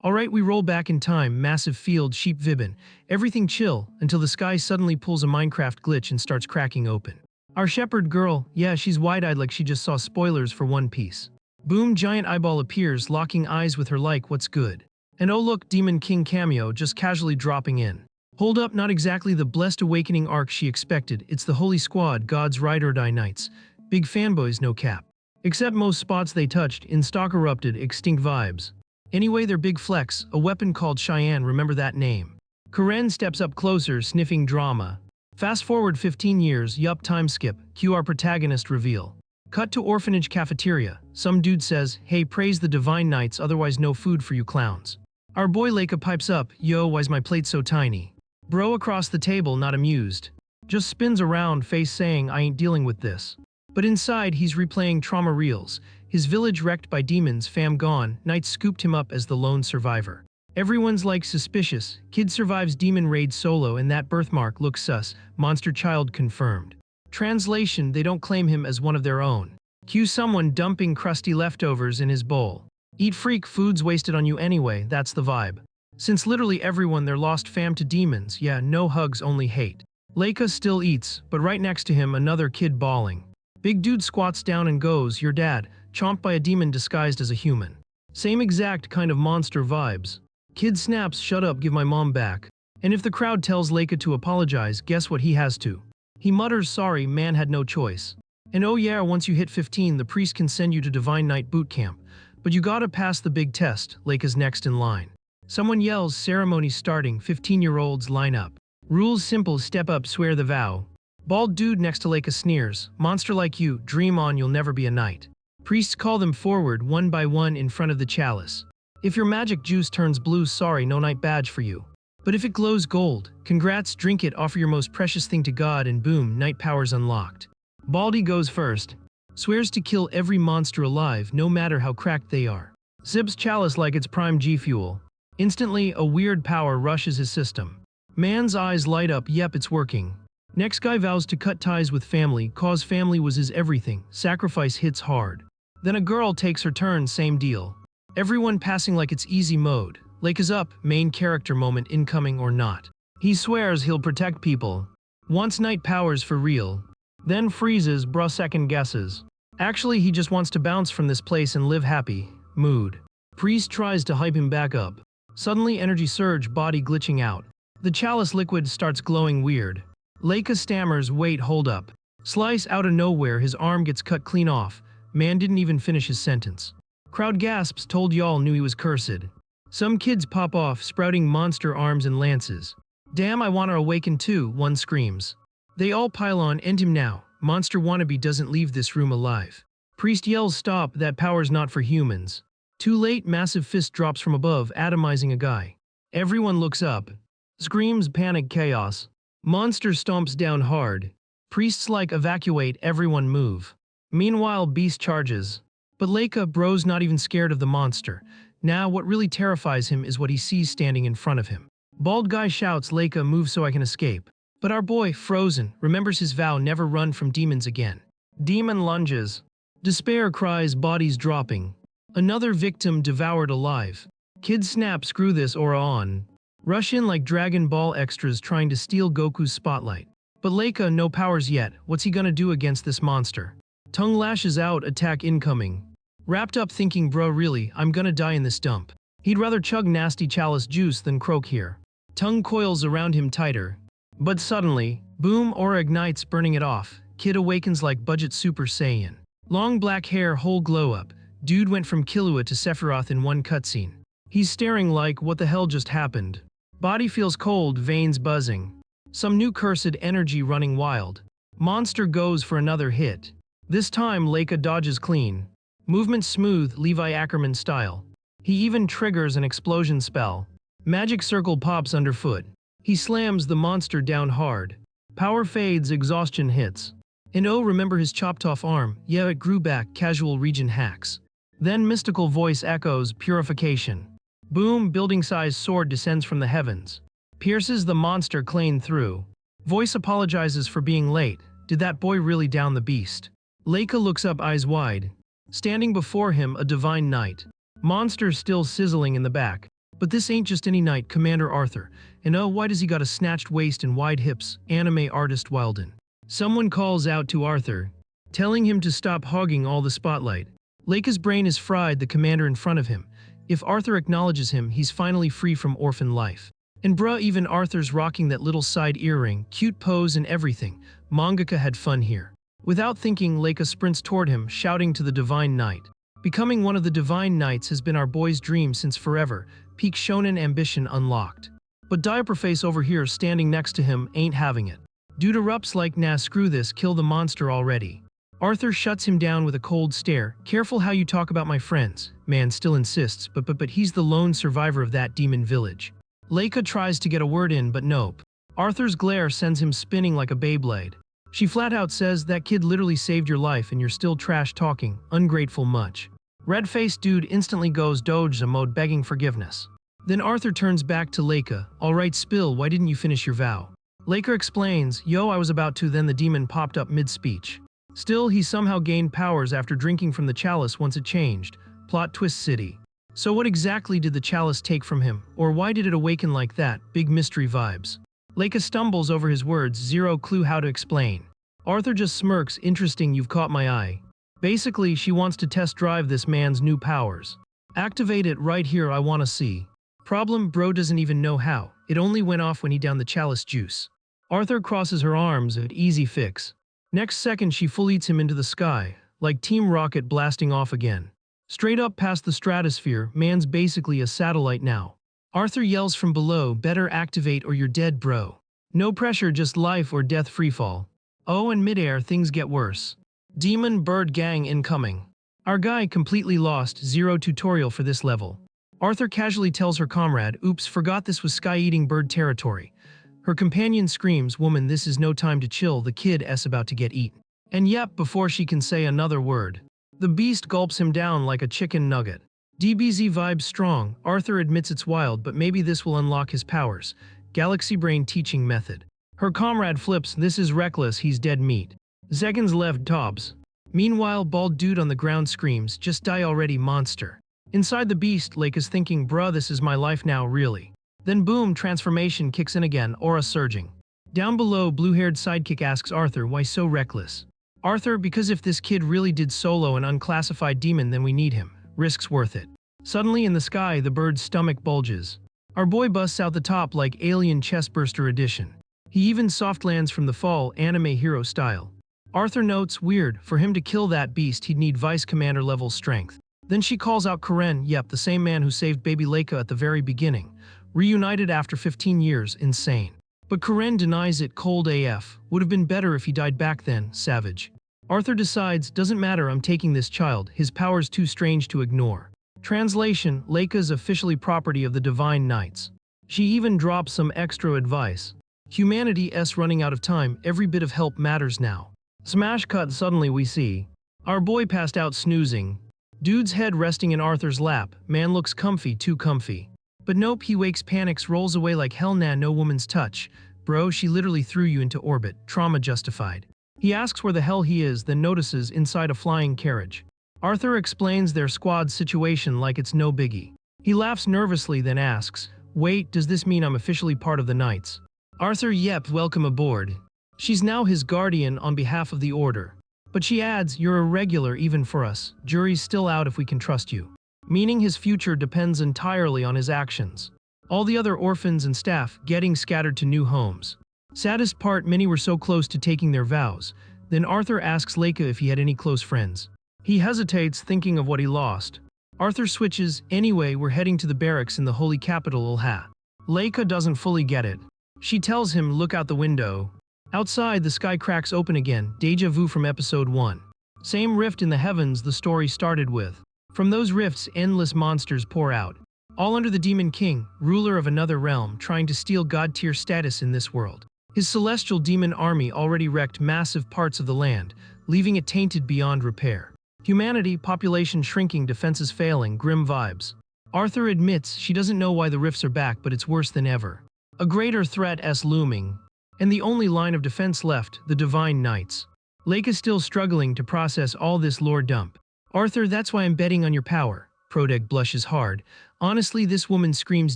Alright, we roll back in time, massive field, sheep vibbin. Everything chill, until the sky suddenly pulls a Minecraft glitch and starts cracking open. Our shepherd girl, yeah, she's wide-eyed like she just saw spoilers for One Piece. Boom, giant eyeball appears, locking eyes with her like, what's good? And oh look, Demon King cameo just casually dropping in. Hold up, not exactly the Blessed Awakening arc she expected, it's the Holy Squad, God's Ride or Die Knights. Big fanboys, no cap. Except most spots they touched, in stock erupted, extinct vibes. Anyway, their big flex, a weapon called Cheyenne, remember that name. Karen steps up closer, sniffing drama. Fast forward 15 years, yup, time skip, cue our protagonist reveal. Cut to orphanage cafeteria, some dude says, hey, praise the Divine Knights, otherwise no food for you clowns. Our boy Leica pipes up, yo, why's my plate so tiny? Bro across the table, not amused. Just spins around, face saying, I ain't dealing with this. But inside, he's replaying trauma reels. His village wrecked by demons, fam gone, Knights scooped him up as the lone survivor. Everyone's like suspicious, kid survives demon raid solo and that birthmark looks sus, monster child confirmed. Translation, they don't claim him as one of their own. Cue someone dumping crusty leftovers in his bowl. Eat freak, food's wasted on you anyway, that's the vibe. Since literally everyone there lost fam to demons, yeah, no hugs, only hate. Leica still eats, but right next to him another kid bawling. Big dude squats down and goes, your dad, chomped by a demon disguised as a human. Same exact kind of monster vibes. Kid snaps, shut up, give my mom back. And if the crowd tells Leica to apologize, guess what he has to? He mutters, sorry, man had no choice. And oh yeah, once you hit 15, the priest can send you to Divine Knight boot camp. But you gotta pass the big test, Leica's next in line. Someone yells, ceremony starting, 15-year-olds line up. Rules simple, step up, swear the vow. Bald dude next to Leica sneers, monster like you, dream on, you'll never be a knight. Priests call them forward one by one in front of the chalice. If your magic juice turns blue, sorry, no knight badge for you. But if it glows gold, congrats, drink it, offer your most precious thing to God and boom, knight powers unlocked. Baldy goes first. Swears to kill every monster alive, no matter how cracked they are. Zips chalice like it's prime G fuel. Instantly, a weird power rushes his system. Man's eyes light up, yep, it's working. Next guy vows to cut ties with family, cause family was his everything, sacrifice hits hard. Then a girl takes her turn, same deal. Everyone passing like it's easy mode. Lake is up, main character moment incoming or not. He swears he'll protect people. Wants knight powers for real. Then freezes, bruh second guesses. Actually, he just wants to bounce from this place and live happy. Mood. Priest tries to hype him back up. Suddenly energy surge, body glitching out. The chalice liquid starts glowing weird. Leica stammers, wait, hold up. Slice out of nowhere, his arm gets cut clean off. Man didn't even finish his sentence. Crowd gasps, told y'all knew he was cursed. Some kids pop off, sprouting monster arms and lances. Damn, I wanna awaken too, one screams. They all pile on, end him now. Monster wannabe doesn't leave this room alive. Priest yells, stop, that power's not for humans. Too late, massive fist drops from above, atomizing a guy. Everyone looks up. Screams, panic, chaos. Monster stomps down hard. Priests like evacuate, everyone move. Meanwhile, beast charges. But Leica, bro's not even scared of the monster. Now, what really terrifies him is what he sees standing in front of him. Bald guy shouts, Leica, move so I can escape. But our boy, frozen, remembers his vow never run from demons again. Demon lunges. Despair cries, bodies dropping. Another victim devoured alive. Kid snap, screw this aura on. Rush in like Dragon Ball extras trying to steal Goku's spotlight. But Leica, no powers yet, what's he gonna do against this monster? Tongue lashes out, attack incoming. Wrapped up thinking, bro really, I'm gonna die in this dump. He'd rather chug nasty chalice juice than croak here. Tongue coils around him tighter. But suddenly, boom, aura ignites, burning it off. Kid awakens like budget Super Saiyan. Long black hair, whole glow up. Dude went from Killua to Sephiroth in one cutscene. He's staring like, what the hell just happened? Body feels cold, veins buzzing. Some new cursed energy running wild. Monster goes for another hit. This time, Leica dodges clean. Movement smooth, Levi Ackerman style. He even triggers an explosion spell. Magic circle pops underfoot. He slams the monster down hard. Power fades, exhaustion hits. And oh, remember his chopped off arm, yeah it grew back, casual region hacks. Then mystical voice echoes, purification. Boom, building-sized sword descends from the heavens. Pierces the monster clean through. Voice apologizes for being late. Did that boy really down the beast? Leica looks up, eyes wide. Standing before him, a divine knight. Monster still sizzling in the back. But this ain't just any knight, Commander Arthur. And oh, why does he got a snatched waist and wide hips? Anime artist Wilden. Someone calls out to Arthur, telling him to stop hogging all the spotlight. Leica's brain is fried, the commander in front of him. If Arthur acknowledges him, he's finally free from orphan life. And bruh, even Arthur's rocking that little side earring, cute pose and everything. Mangaka had fun here. Without thinking, Leica sprints toward him, shouting to the Divine Knight. Becoming one of the Divine Knights has been our boy's dream since forever, peak shonen ambition unlocked. But Diaperface over here standing next to him ain't having it. Dude erupts like, nah, screw this, kill the monster already. Arthur shuts him down with a cold stare. Careful how you talk about my friends. Man still insists, but he's the lone survivor of that demon village. Leica tries to get a word in, but nope. Arthur's glare sends him spinning like a Beyblade. She flat out says, that kid literally saved your life and you're still trash talking, ungrateful much. Red-faced dude instantly goes Doja mode begging forgiveness. Then Arthur turns back to Leica. Alright Spill, why didn't you finish your vow? Leica explains, yo, I was about to, then the demon popped up mid-speech. Still, he somehow gained powers after drinking from the chalice once it changed. Plot twist city. So what exactly did the chalice take from him? Or why did it awaken like that? Big mystery vibes. Leica stumbles over his words, zero clue how to explain. Arthur just smirks, interesting, you've caught my eye. Basically, she wants to test drive this man's new powers. Activate it right here, I wanna see. Problem, bro doesn't even know how. It only went off when he downed the chalice juice. Arthur crosses her arms, an easy fix. Next second she full eats him into the sky, like Team Rocket blasting off again. Straight up past the stratosphere, man's basically a satellite now. Arthur yells from below, better activate or you're dead bro. No pressure, just life or death freefall. Oh, and midair things get worse. Demon bird gang incoming. Our guy completely lost, zero tutorial for this level. Arthur casually tells her comrade, oops, forgot this was sky-eating bird territory. Her companion screams, woman, this is no time to chill, the kid's about to get eaten. And yep, before she can say another word, the beast gulps him down like a chicken nugget. DBZ vibes strong. Arthur admits it's wild, but maybe this will unlock his powers. Galaxy Brain teaching method. Her comrade flips, this is reckless, he's dead meat. Zegan's left Dobbs. Meanwhile, bald dude on the ground screams, just die already, monster. Inside the beast, Leica's thinking, bruh, this is my life now, really. Then boom, transformation kicks in again, aura surging. Down below, blue-haired sidekick asks Arthur, why so reckless? Arthur, because if this kid really did solo an unclassified demon, then we need him. Risk's worth it. Suddenly in the sky, the bird's stomach bulges. Our boy busts out the top like Alien Chestburster edition. He even soft lands from the fall, anime hero style. Arthur notes, weird, for him to kill that beast he'd need vice commander level strength. Then she calls out Karen, yep, the same man who saved baby Leica at the very beginning. Reunited after 15 years, insane. But Karen denies it, cold AF. Would have been better if he died back then, savage. Arthur decides, doesn't matter, I'm taking this child, his power's too strange to ignore. Translation, Leica's officially property of the Divine Knights. She even drops some extra advice. Humanity's running out of time, every bit of help matters now. Smash cut, suddenly we see our boy passed out snoozing. Dude's head resting in Arthur's lap, man looks comfy, too comfy. But nope, he wakes, panics, rolls away like hell, nah, no woman's touch. Bro, she literally threw you into orbit, trauma justified. He asks where the hell he is, then notices inside a flying carriage. Arthur explains their squad's situation like it's no biggie. He laughs nervously, then asks, wait, does this mean I'm officially part of the Knights? Arthur, yep, welcome aboard. She's now his guardian on behalf of the Order. But she adds, you're a regular even for us, jury's still out if we can trust you. Meaning his future depends entirely on his actions. All the other orphans and staff getting scattered to new homes. Saddest part, many were so close to taking their vows. Then Arthur asks Leica if he had any close friends. He hesitates, thinking of what he lost. Arthur switches, anyway, we're heading to the barracks in the holy capital Ulha. Leica doesn't fully get it. She tells him, look out the window. Outside, the sky cracks open again, deja vu from episode 1. Same rift in the heavens the story started with. From those rifts, endless monsters pour out. All under the Demon King, ruler of another realm, trying to steal god-tier status in this world. His celestial demon army already wrecked massive parts of the land, leaving it tainted beyond repair. Humanity, population shrinking, defenses failing, grim vibes. Arthur admits she doesn't know why the rifts are back, but it's worse than ever. A greater threat looming. And the only line of defense left, the Divine Knights. Leica's still struggling to process all this lore dump. Arthur, that's why I'm betting on your power. Prodeg blushes hard. Honestly, this woman screams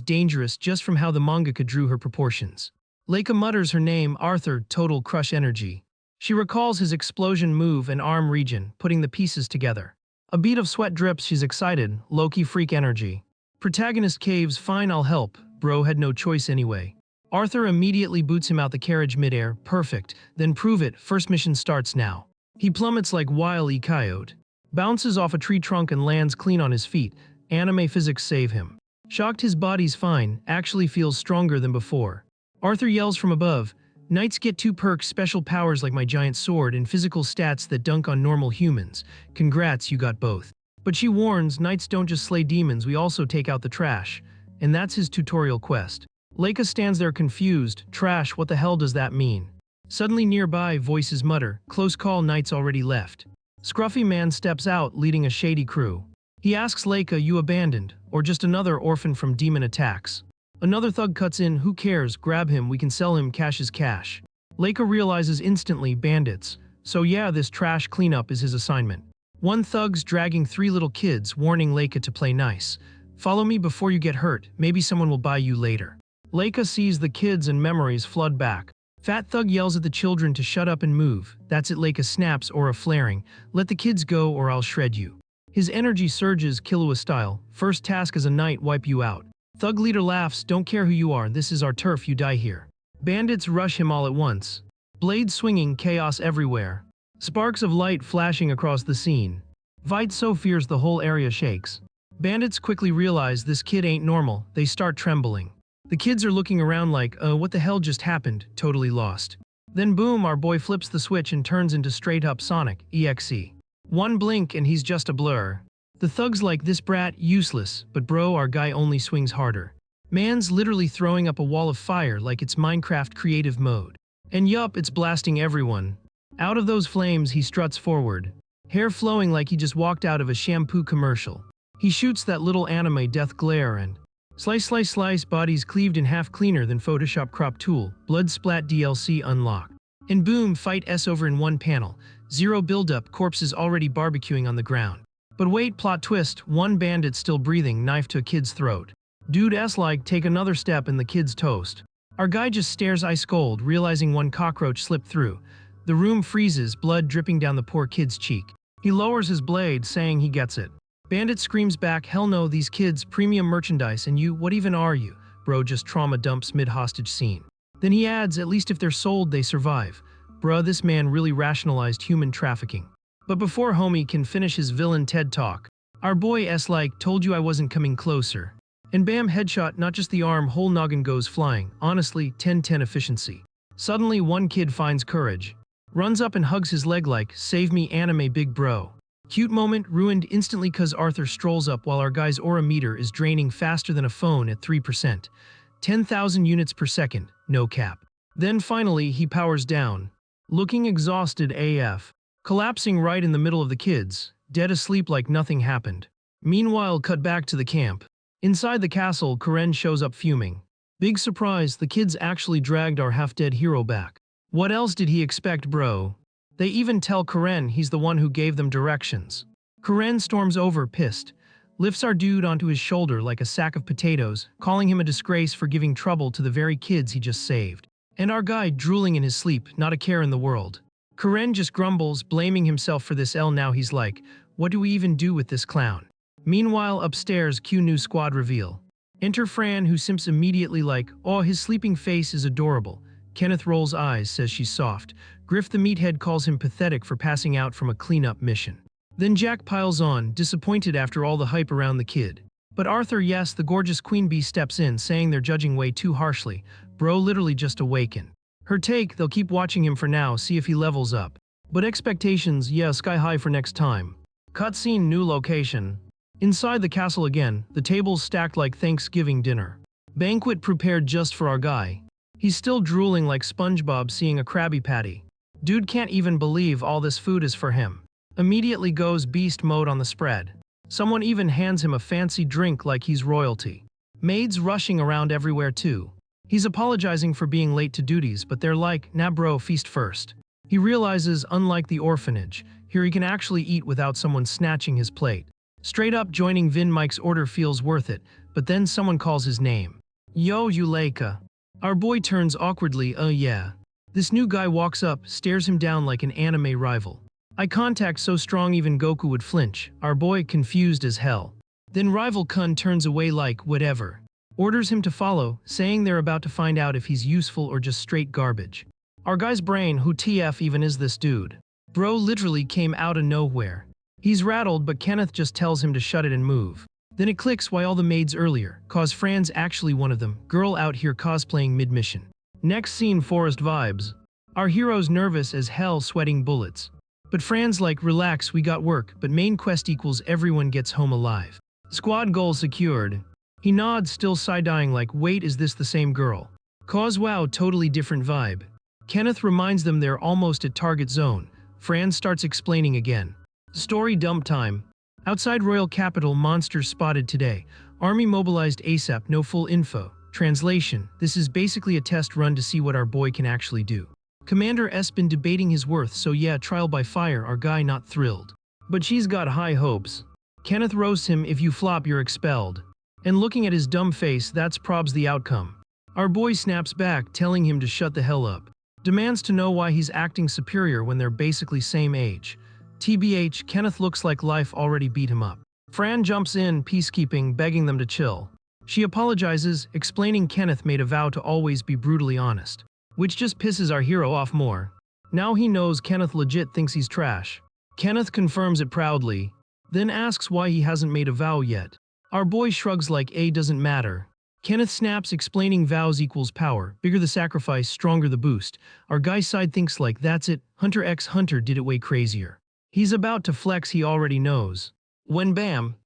dangerous just from how the mangaka drew her proportions. Leica mutters her name, Arthur, total crush energy. She recalls his explosion move and arm region, putting the pieces together. A bead of sweat drips, she's excited, Loki freak energy. Protagonist caves, fine I'll help, bro had no choice anyway. Arthur immediately boots him out the carriage midair, perfect, then prove it, first mission starts now. He plummets like Wile E. Coyote. Bounces off a tree trunk and lands clean on his feet, anime physics save him. Shocked his body's fine, actually feels stronger than before. Arthur yells from above, Knights get 2 perks, special powers like my giant sword and physical stats that dunk on normal humans. Congrats, you got both. But she warns, Knights don't just slay demons, we also take out the trash. And that's his tutorial quest. Leica stands there confused, trash, what the hell does that mean? Suddenly nearby, voices mutter, close call, Knights already left. Scruffy man steps out, leading a shady crew. He asks Leica, you abandoned, or just another orphan from demon attacks? Another thug cuts in, who cares, grab him, we can sell him, cash is cash. Leica realizes instantly, bandits. So yeah, this trash cleanup is his assignment. One thug's dragging 3 little kids, warning Leica to play nice. Follow me before you get hurt, maybe someone will buy you later. Leica sees the kids and memories flood back. Fat thug yells at the children to shut up and move. That's it, Leica snaps, aura flaring. Let the kids go or I'll shred you. His energy surges, Killua style. First task as a knight, wipe you out. Thug leader laughs, don't care who you are, this is our turf, you die here. Bandits rush him all at once. Blades swinging, chaos everywhere. Sparks of light flashing across the scene. Vite so fears the whole area shakes. Bandits quickly realize this kid ain't normal, they start trembling. The kids are looking around like, what the hell just happened, totally lost. Then boom, our boy flips the switch and turns into straight up Sonic, EXE. One blink and he's just a blur. The thugs like, this brat, useless, but bro, our guy only swings harder. Man's literally throwing up a wall of fire like it's Minecraft creative mode. And yup, it's blasting everyone. Out of those flames he struts forward. Hair flowing like he just walked out of a shampoo commercial. He shoots that little anime death glare and slice slice slice, bodies cleaved in half, cleaner than Photoshop crop tool, blood splat DLC unlocked. And boom, fight S over in one panel. Zero buildup, corpses already barbecuing on the ground. But wait, plot twist, one bandit still breathing, knife to a kid's throat. Dude S like, take another step and the kid's toast. Our guy just stares ice cold, realizing one cockroach slipped through. The room freezes, blood dripping down the poor kid's cheek. He lowers his blade, saying he gets it. Bandit screams back, hell no, these kids, premium merchandise, and you, what even are you? Bro just trauma dumps mid-hostage scene. Then he adds, at least if they're sold, they survive. Bruh, this man really rationalized human trafficking. But before homie can finish his villain TED talk, our boy S like, told you I wasn't coming closer. And bam, headshot, not just the arm, whole noggin goes flying. Honestly, 10-10 efficiency. Suddenly one kid finds courage. Runs up and hugs his leg like, save me anime big bro. Cute moment, ruined instantly cause Arthur strolls up while our guy's aura meter is draining faster than a phone at 3%. 10,000 units per second, no cap. Then finally he powers down. Looking exhausted AF. Collapsing right in the middle of the kids, dead asleep like nothing happened. Meanwhile, cut back to the camp. Inside the castle, Karen shows up fuming. Big surprise, the kids actually dragged our half-dead hero back. What else did he expect, bro? They even tell Karen he's the one who gave them directions. Karen storms over, pissed. Lifts our dude onto his shoulder like a sack of potatoes, calling him a disgrace for giving trouble to the very kids he just saved. And our guy drooling in his sleep, not a care in the world. Karen just grumbles, blaming himself for this L. Now he's like, what do we even do with this clown? Meanwhile, upstairs, cue new squad reveal. Enter Fran, who simps immediately like, oh, his sleeping face is adorable. Kenneth rolls eyes, says she's soft. Griff the meathead calls him pathetic for passing out from a cleanup mission. Then Jack piles on, disappointed after all the hype around the kid. But Arthur, yes, the gorgeous Queen Bee steps in, saying they're judging way too harshly. Bro literally just awakened. Her take, they'll keep watching him for now, see if he levels up. But expectations, yeah, sky high for next time. Cutscene, new location. Inside the castle again, the tables stacked like Thanksgiving dinner. Banquet prepared just for our guy. He's still drooling like SpongeBob seeing a Krabby Patty. Dude can't even believe all this food is for him. Immediately goes beast mode on the spread. Someone even hands him a fancy drink like he's royalty. Maids rushing around everywhere too. He's apologizing for being late to duties, but they're like, nah bro, feast first. He realizes, unlike the orphanage, here he can actually eat without someone snatching his plate. Straight up joining Vin Mike's order feels worth it, but then someone calls his name. Yo, Yuleika. Our boy turns awkwardly, yeah. This new guy walks up, stares him down like an anime rival. Eye contact so strong even Goku would flinch, our boy confused as hell. Then rival Kun turns away like, whatever. Orders him to follow, saying they're about to find out if he's useful or just straight garbage. Our guy's brain, who TF even is this dude? Bro literally came out of nowhere. He's rattled, but Kenneth just tells him to shut it and move. Then it clicks why all the maids earlier, cause Fran's actually one of them, girl out here cosplaying mid-mission. Next scene, forest vibes. Our hero's nervous as hell, sweating bullets. But Fran's like, relax, we got work, but main quest equals everyone gets home alive. Squad goal secured. He nods, still side-eyeing like, wait, is this the same girl? Cause wow, totally different vibe. Kenneth reminds them they're almost at target zone. Fran starts explaining again. Story dump time. Outside Royal Capital, monsters spotted today. Army mobilized ASAP, no full info. Translation: this is basically a test run to see what our boy can actually do. Commander S been debating his worth, so yeah, trial by fire, our guy not thrilled. But she's got high hopes. Kenneth roasts him, if you flop you're expelled. And looking at his dumb face, that's probs the outcome. Our boy snaps back, telling him to shut the hell up. Demands to know why he's acting superior when they're basically same age. TBH, Kenneth looks like life already beat him up. Fran jumps in, peacekeeping, begging them to chill. She apologizes, explaining Kenneth made a vow to always be brutally honest. Which just pisses our hero off more. Now he knows Kenneth legit thinks he's trash. Kenneth confirms it proudly, then asks why he hasn't made a vow yet. Our boy shrugs like A doesn't matter. Kenneth snaps, explaining vows equals power. Bigger the sacrifice, stronger the boost. Our guy's side thinks like, that's it, Hunter x Hunter did it way crazier. He's about to flex, he already knows. When bam,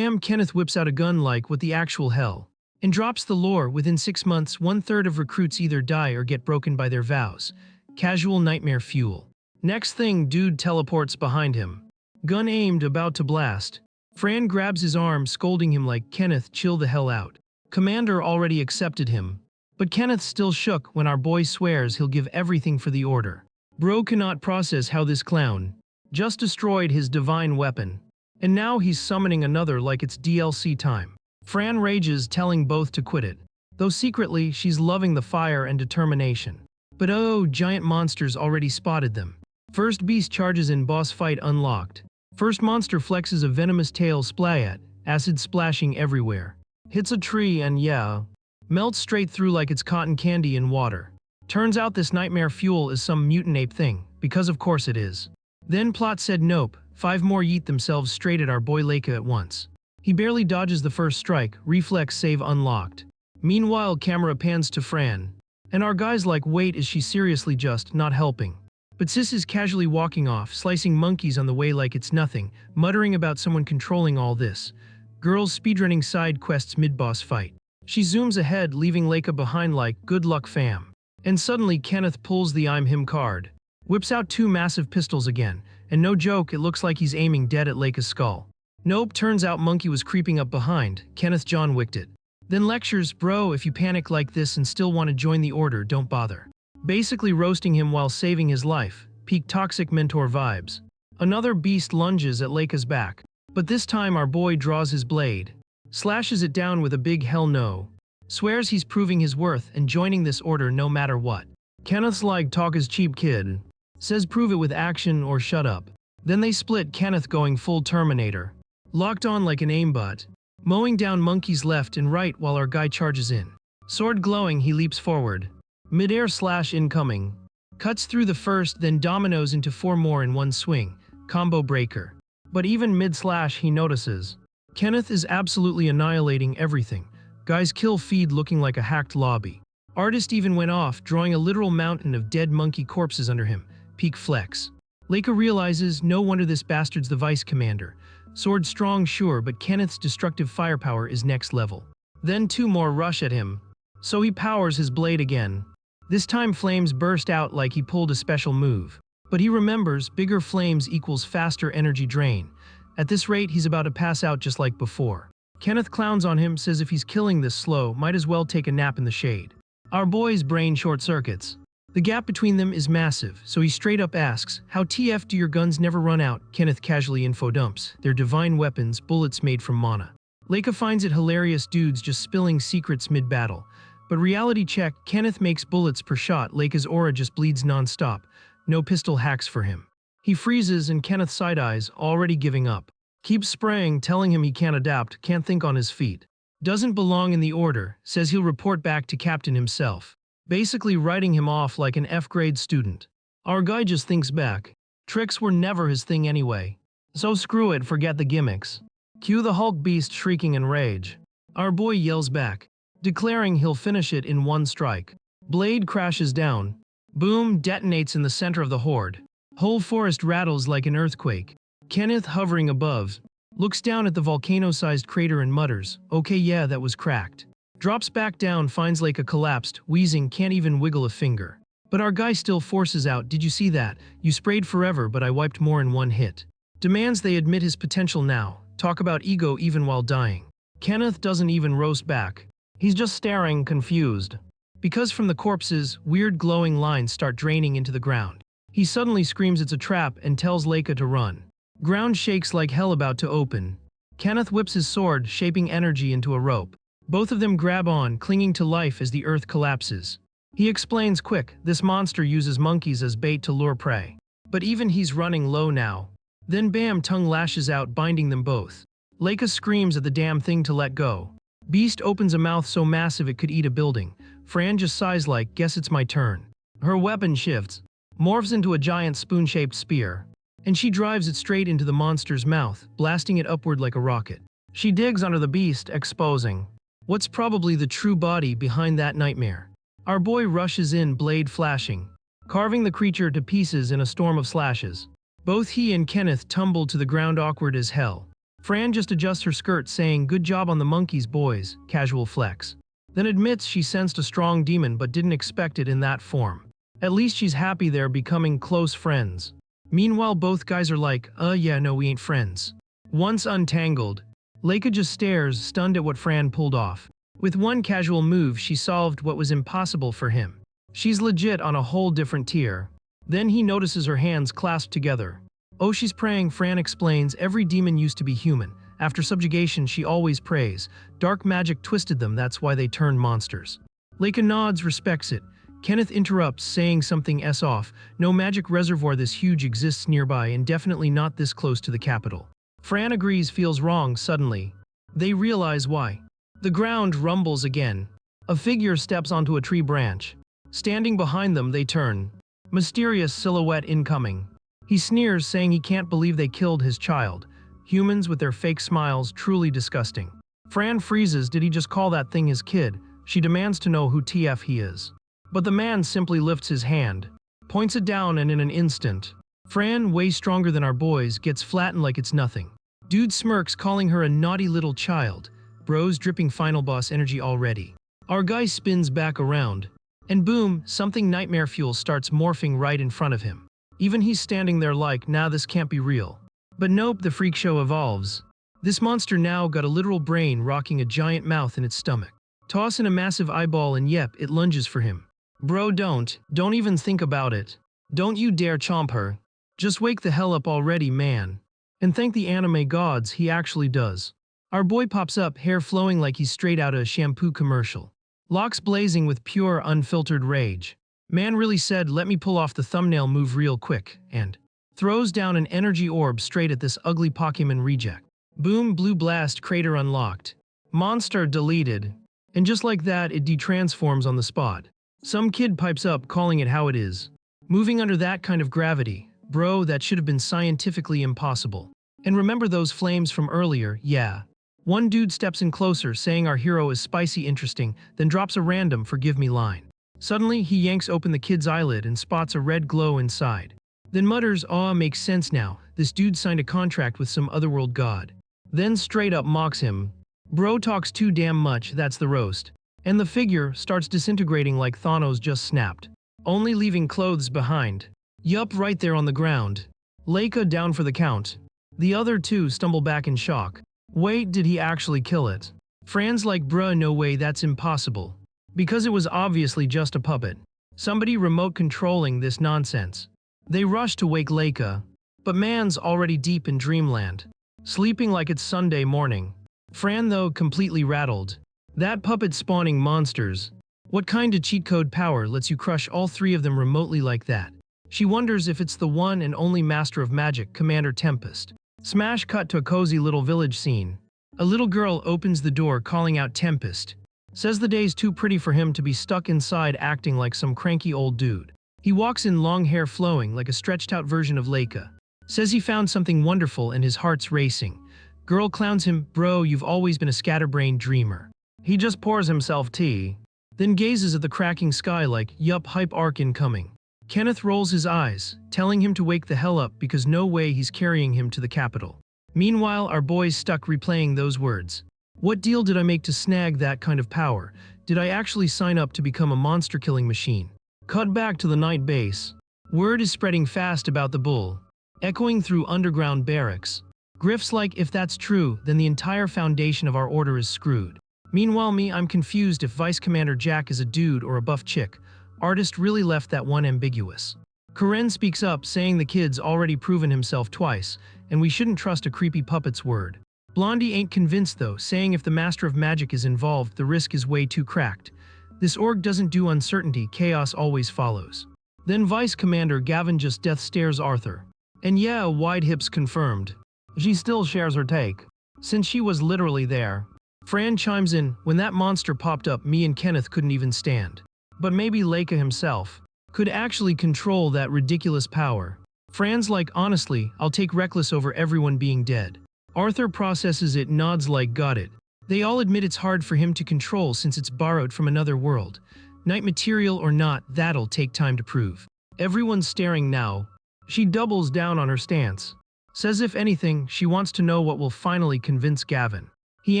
Kenneth whips out a gun like, what the actual hell? And drops the lore, within 6 months, 1/3 of recruits either die or get broken by their vows. Casual nightmare fuel. Next thing, dude teleports behind him. Gun aimed, about to blast. Fran grabs his arm, scolding him like, Kenneth, chill the hell out. Commander already accepted him. But Kenneth still shook when our boy swears he'll give everything for the order. Bro cannot process how this clown just destroyed his divine weapon. And now he's summoning another like it's DLC time. Fran rages, telling both to quit it. Though secretly, she's loving the fire and determination. But oh, giant monsters already spotted them. First beast charges in, boss fight unlocked. First monster flexes a venomous tail, splayat, acid splashing everywhere. Hits a tree and yeah, melts straight through like it's cotton candy in water. Turns out this nightmare fuel is some mutant ape thing, because of course it is. Then plot said nope, 5 more yeet themselves straight at our boy Leica at once. He barely dodges the first strike, reflex save unlocked. Meanwhile, camera pans to Fran. And our guy's like, wait, is she seriously just not helping? But sis is casually walking off, slicing monkeys on the way like it's nothing, muttering about someone controlling all this. Girls speedrunning side quests mid-boss fight. She zooms ahead, leaving Leica behind like, good luck fam. And suddenly Kenneth pulls the I'm him card. Whips out 2 massive pistols again, and no joke, it looks like he's aiming dead at Leica's skull. Nope, turns out Monkey was creeping up behind. Kenneth John wicked it. Then lectures, bro, if you panic like this and still want to join the order, don't bother. Basically roasting him while saving his life. Peak toxic mentor vibes. Another beast lunges at Leica's back. But this time our boy draws his blade. Slashes it down with a big hell no. Swears he's proving his worth and joining this order no matter what. Kenneth's like, talk is cheap kid. Says prove it with action or shut up. Then they split, Kenneth going full Terminator. Locked on like an aimbot. Mowing down monkeys left and right while our guy charges in. Sword glowing, he leaps forward. Mid-air slash incoming. Cuts through the first, then dominoes into 4 more in one swing. Combo breaker. But even mid-slash he notices. Kenneth is absolutely annihilating everything. Guy's kill feed looking like a hacked lobby. Artist even went off, drawing a literal mountain of dead monkey corpses under him. Peak flex. Leica realizes, no wonder this bastard's the vice commander. Sword strong sure, but Kenneth's destructive firepower is next level. Then 2 more rush at him. So he powers his blade again. This time flames burst out like he pulled a special move. But he remembers, bigger flames equals faster energy drain. At this rate, he's about to pass out just like before. Kenneth clowns on him, says if he's killing this slow, might as well take a nap in the shade. Our boy's brain short circuits. The gap between them is massive, so he straight up asks, "How TF do your guns never run out?" Kenneth casually info dumps. "They're divine weapons, bullets made from mana." Leica finds it hilarious dudes just spilling secrets mid-battle. But reality check, Kenneth makes bullets per shot, Leica's aura just bleeds non-stop. No pistol hacks for him. He freezes and Kenneth side-eyes, already giving up. Keeps spraying, telling him he can't adapt, can't think on his feet. Doesn't belong in the order, says he'll report back to Captain himself. Basically writing him off like an F-grade student. Our guy just thinks back. Tricks were never his thing anyway. So screw it, forget the gimmicks. Cue the Hulk beast shrieking in rage. Our boy yells back, declaring he'll finish it in one strike. Blade crashes down. Boom detonates in the center of the horde. Whole forest rattles like an earthquake. Kenneth, hovering above, looks down at the volcano-sized crater and mutters, "Okay, yeah, that was cracked." Drops back down, finds Leica collapsed, wheezing, can't even wiggle a finger. But our guy still forces out, "Did you see that? You sprayed forever, but I wiped more in one hit." Demands they admit his potential now. Talk about ego even while dying. Kenneth doesn't even roast back. He's just staring, confused. Because from the corpses, weird glowing lines start draining into the ground. He suddenly screams it's a trap and tells Leica to run. Ground shakes like hell about to open. Kenneth whips his sword, shaping energy into a rope. Both of them grab on, clinging to life as the earth collapses. He explains quick, this monster uses monkeys as bait to lure prey. But even he's running low now. Then bam, tongue lashes out, binding them both. Leica screams at the damn thing to let go. Beast opens a mouth so massive it could eat a building. Fran just sighs like, "Guess it's my turn." Her weapon shifts, morphs into a giant spoon-shaped spear, and she drives it straight into the monster's mouth, blasting it upward like a rocket. She digs under the beast, exposing what's probably the true body behind that nightmare. Our boy rushes in, blade flashing, carving the creature to pieces in a storm of slashes. Both he and Kenneth tumble to the ground, awkward as hell. Fran just adjusts her skirt, saying, "Good job on the monkeys, boys," casual flex. Then admits she sensed a strong demon but didn't expect it in that form. At least she's happy they're becoming close friends. Meanwhile, both guys are like, yeah, no, we ain't friends." Once untangled, Leica just stares, stunned at what Fran pulled off. With one casual move, she solved what was impossible for him. She's legit on a whole different tier. Then he notices her hands clasped together. "Oh, she's praying," Fran explains. "Every demon used to be human. After subjugation, she always prays. Dark magic twisted them, that's why they turned monsters." Leica nods, respects it. Kenneth interrupts, saying something off. "No magic reservoir this huge exists nearby, and definitely not this close to the capital." Fran agrees, feels wrong suddenly. They realize why. The ground rumbles again. A figure steps onto a tree branch. Standing behind them, they turn. Mysterious silhouette incoming. He sneers, saying he can't believe they killed his child. Humans with their fake smiles, truly disgusting. Fran freezes. Did he just call that thing his kid? She demands to know who TF he is. But the man simply lifts his hand, points it down, and in an instant, Fran, way stronger than our boys, gets flattened like it's nothing. Dude smirks, calling her a naughty little child. Bro's dripping final boss energy already. Our guy spins back around, and boom, something nightmare fuel starts morphing right in front of him. Even he's standing there like, nah, this can't be real. But nope, the freak show evolves. This monster now got a literal brain rocking a giant mouth in its stomach. Toss in a massive eyeball and yep, it lunges for him. Bro, don't even think about it. Don't you dare chomp her. Just wake the hell up already, man. And thank the anime gods, he actually does. Our boy pops up, hair flowing like he's straight out of a shampoo commercial. Locks blazing with pure, unfiltered rage. Man really said, "Let me pull off the thumbnail move real quick," and throws down an energy orb straight at this ugly Pokemon reject. Boom, blue blast, crater unlocked. Monster deleted. And just like that, it detransforms on the spot. Some kid pipes up, calling it how it is. Moving under that kind of gravity, bro, that should have been scientifically impossible. And remember those flames from earlier? Yeah. One dude steps in closer, saying our hero is spicy interesting, then drops a random "forgive me" line. Suddenly, he yanks open the kid's eyelid and spots a red glow inside. Then mutters, "Aw, makes sense now. This dude signed a contract with some otherworld god." Then straight up mocks him. Bro talks too damn much, that's the roast. And the figure starts disintegrating like Thanos just snapped, only leaving clothes behind. Yup, right there on the ground. Leica down for the count. The other two stumble back in shock. Wait, did he actually kill it? Fran's like, bruh, no way, that's impossible. Because it was obviously just a puppet. Somebody remote controlling this nonsense. They rush to wake Leica, but man's already deep in dreamland, sleeping like it's Sunday morning. Fran, though, completely rattled. That puppet spawning monsters. What kind of cheat code power lets you crush all three of them remotely like that? She wonders if it's the one and only master of magic, Commander Tempest. Smash cut to a cozy little village scene. A little girl opens the door calling out Tempest. Says the day's too pretty for him to be stuck inside acting like some cranky old dude. He walks in, long hair flowing like a stretched out version of Leica. Says he found something wonderful and his heart's racing. Girl clowns him, bro, you've always been a scatterbrained dreamer. He just pours himself tea, then gazes at the cracking sky like, yup, hype arc incoming. Kenneth rolls his eyes, telling him to wake the hell up because no way he's carrying him to the capital. Meanwhile, our boy's stuck replaying those words. What deal did I make to snag that kind of power? Did I actually sign up to become a monster-killing machine? Cut back to the night base. Word is spreading fast about the bull, echoing through underground barracks. Griff's like, if that's true, then the entire foundation of our order is screwed. Meanwhile I'm confused if Vice Commander Jack is a dude or a buff chick. Artist really left that one ambiguous. Karen speaks up, saying the kid's already proven himself twice, and we shouldn't trust a creepy puppet's word. Blondie ain't convinced though, saying if the Master of Magic is involved, the risk is way too cracked. This org doesn't do uncertainty, chaos always follows. Then Vice Commander Gavin just death stares Arthur. And yeah, wide hips confirmed. She still shares her take, since she was literally there. Fran chimes in, when that monster popped up, me and Kenneth couldn't even stand. But maybe Leica himself could actually control that ridiculous power. Fran's like, honestly, I'll take Reckless over everyone being dead. Arthur processes it, nods like, got it. They all admit it's hard for him to control since it's borrowed from another world. Night material or not, that'll take time to prove. Everyone's staring now. She doubles down on her stance. Says if anything, she wants to know what will finally convince Gavin. He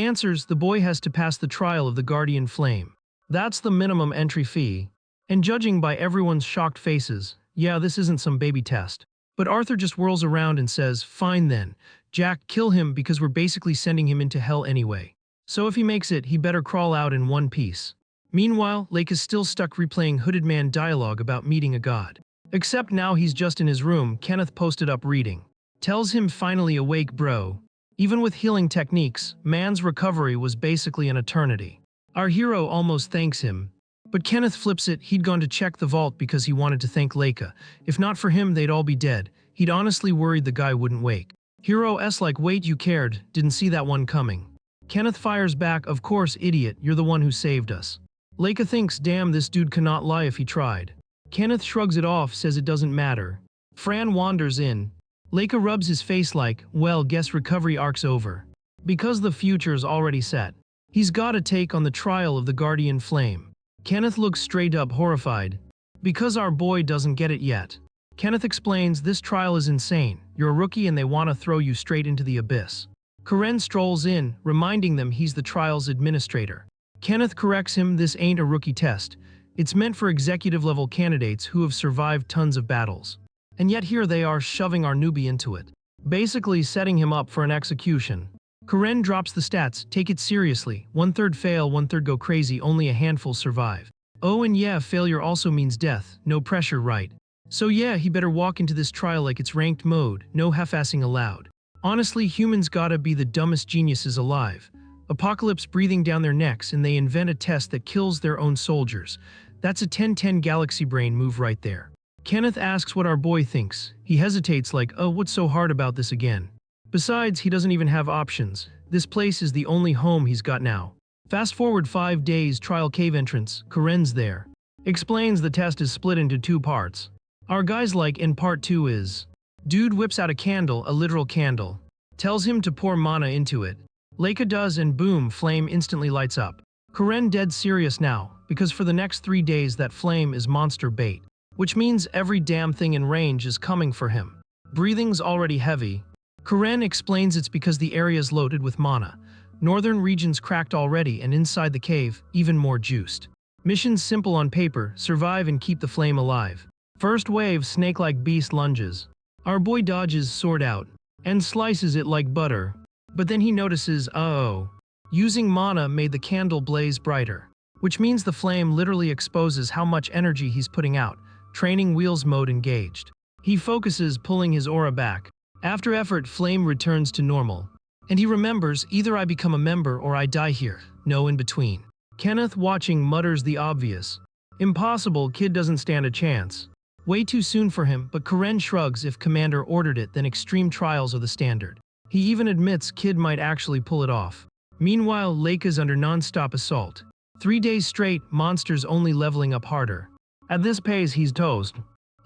answers, the boy has to pass the trial of the Guardian Flame. That's the minimum entry fee. And judging by everyone's shocked faces, yeah, this isn't some baby test. But Arthur just whirls around and says, fine then, Jack, kill him because we're basically sending him into hell anyway. So if he makes it, he better crawl out in one piece. Meanwhile, Lake is still stuck replaying Hooded Man dialogue about meeting a god. Except now he's just in his room. Kenneth posted up reading. Tells him finally awake, bro. Even with healing techniques, man's recovery was basically an eternity. Our hero almost thanks him. But Kenneth flips it, he'd gone to check the vault because he wanted to thank Leica. If not for him, they'd all be dead. He'd honestly worried the guy wouldn't wake. Hero S like, wait, you cared, didn't see that one coming. Kenneth fires back, of course, idiot, you're the one who saved us. Leica thinks, damn, this dude cannot lie if he tried. Kenneth shrugs it off, says it doesn't matter. Fran wanders in. Leica rubs his face like, well, guess recovery arc's over. Because the future's already set. He's gotta take on the trial of the Guardian Flame. Kenneth looks straight up horrified. Because our boy doesn't get it yet. Kenneth explains, this trial is insane. You're a rookie and they want to throw you straight into the abyss. Karen strolls in, reminding them he's the trial's administrator. Kenneth corrects him, this ain't a rookie test. It's meant for executive-level candidates who have survived tons of battles. And yet here they are shoving our newbie into it. Basically setting him up for an execution. Karen drops the stats, take it seriously. 1/3 fail, 1/3 go crazy, only a handful survive. Oh and yeah, failure also means death, no pressure, right? So yeah, he better walk into this trial like it's ranked mode, no half-assing allowed. Honestly, humans gotta be the dumbest geniuses alive. Apocalypse breathing down their necks and they invent a test that kills their own soldiers. That's a 10/10 galaxy brain move right there. Kenneth asks what our boy thinks. He hesitates like, oh, what's so hard about this again? Besides, he doesn't even have options. This place is the only home he's got now. Fast forward 5 days, trial cave entrance, Karen's there. Explains the test is split into 2 parts. Our guy's like, in part 2 is. Dude whips out a candle, a literal candle. Tells him to pour mana into it. Leica does and boom, flame instantly lights up. Karen dead serious now, because for the next 3 days that flame is monster bait. Which means every damn thing in range is coming for him. Breathing's already heavy. Karen explains it's because the area's loaded with mana. Northern regions cracked already and inside the cave, even more juiced. Mission's simple on paper, survive and keep the flame alive. First wave, snake-like beast lunges. Our boy dodges sword out, and slices it like butter. But then he notices, uh-oh. Using mana made the candle blaze brighter. which means the flame literally exposes how much energy he's putting out. Training wheels mode engaged. He focuses, pulling his aura back. After effort, flame returns to normal. And he remembers, either I become a member or I die here. No in between. Kenneth, watching, mutters the obvious. Impossible, kid doesn't stand a chance. Way too soon for him, but Karen shrugs. If Commander ordered it, then extreme trials are the standard. He even admits kid might actually pull it off. Meanwhile, Leica's under non-stop assault. 3 days straight, monsters only leveling up harder. At this pace, he's toast.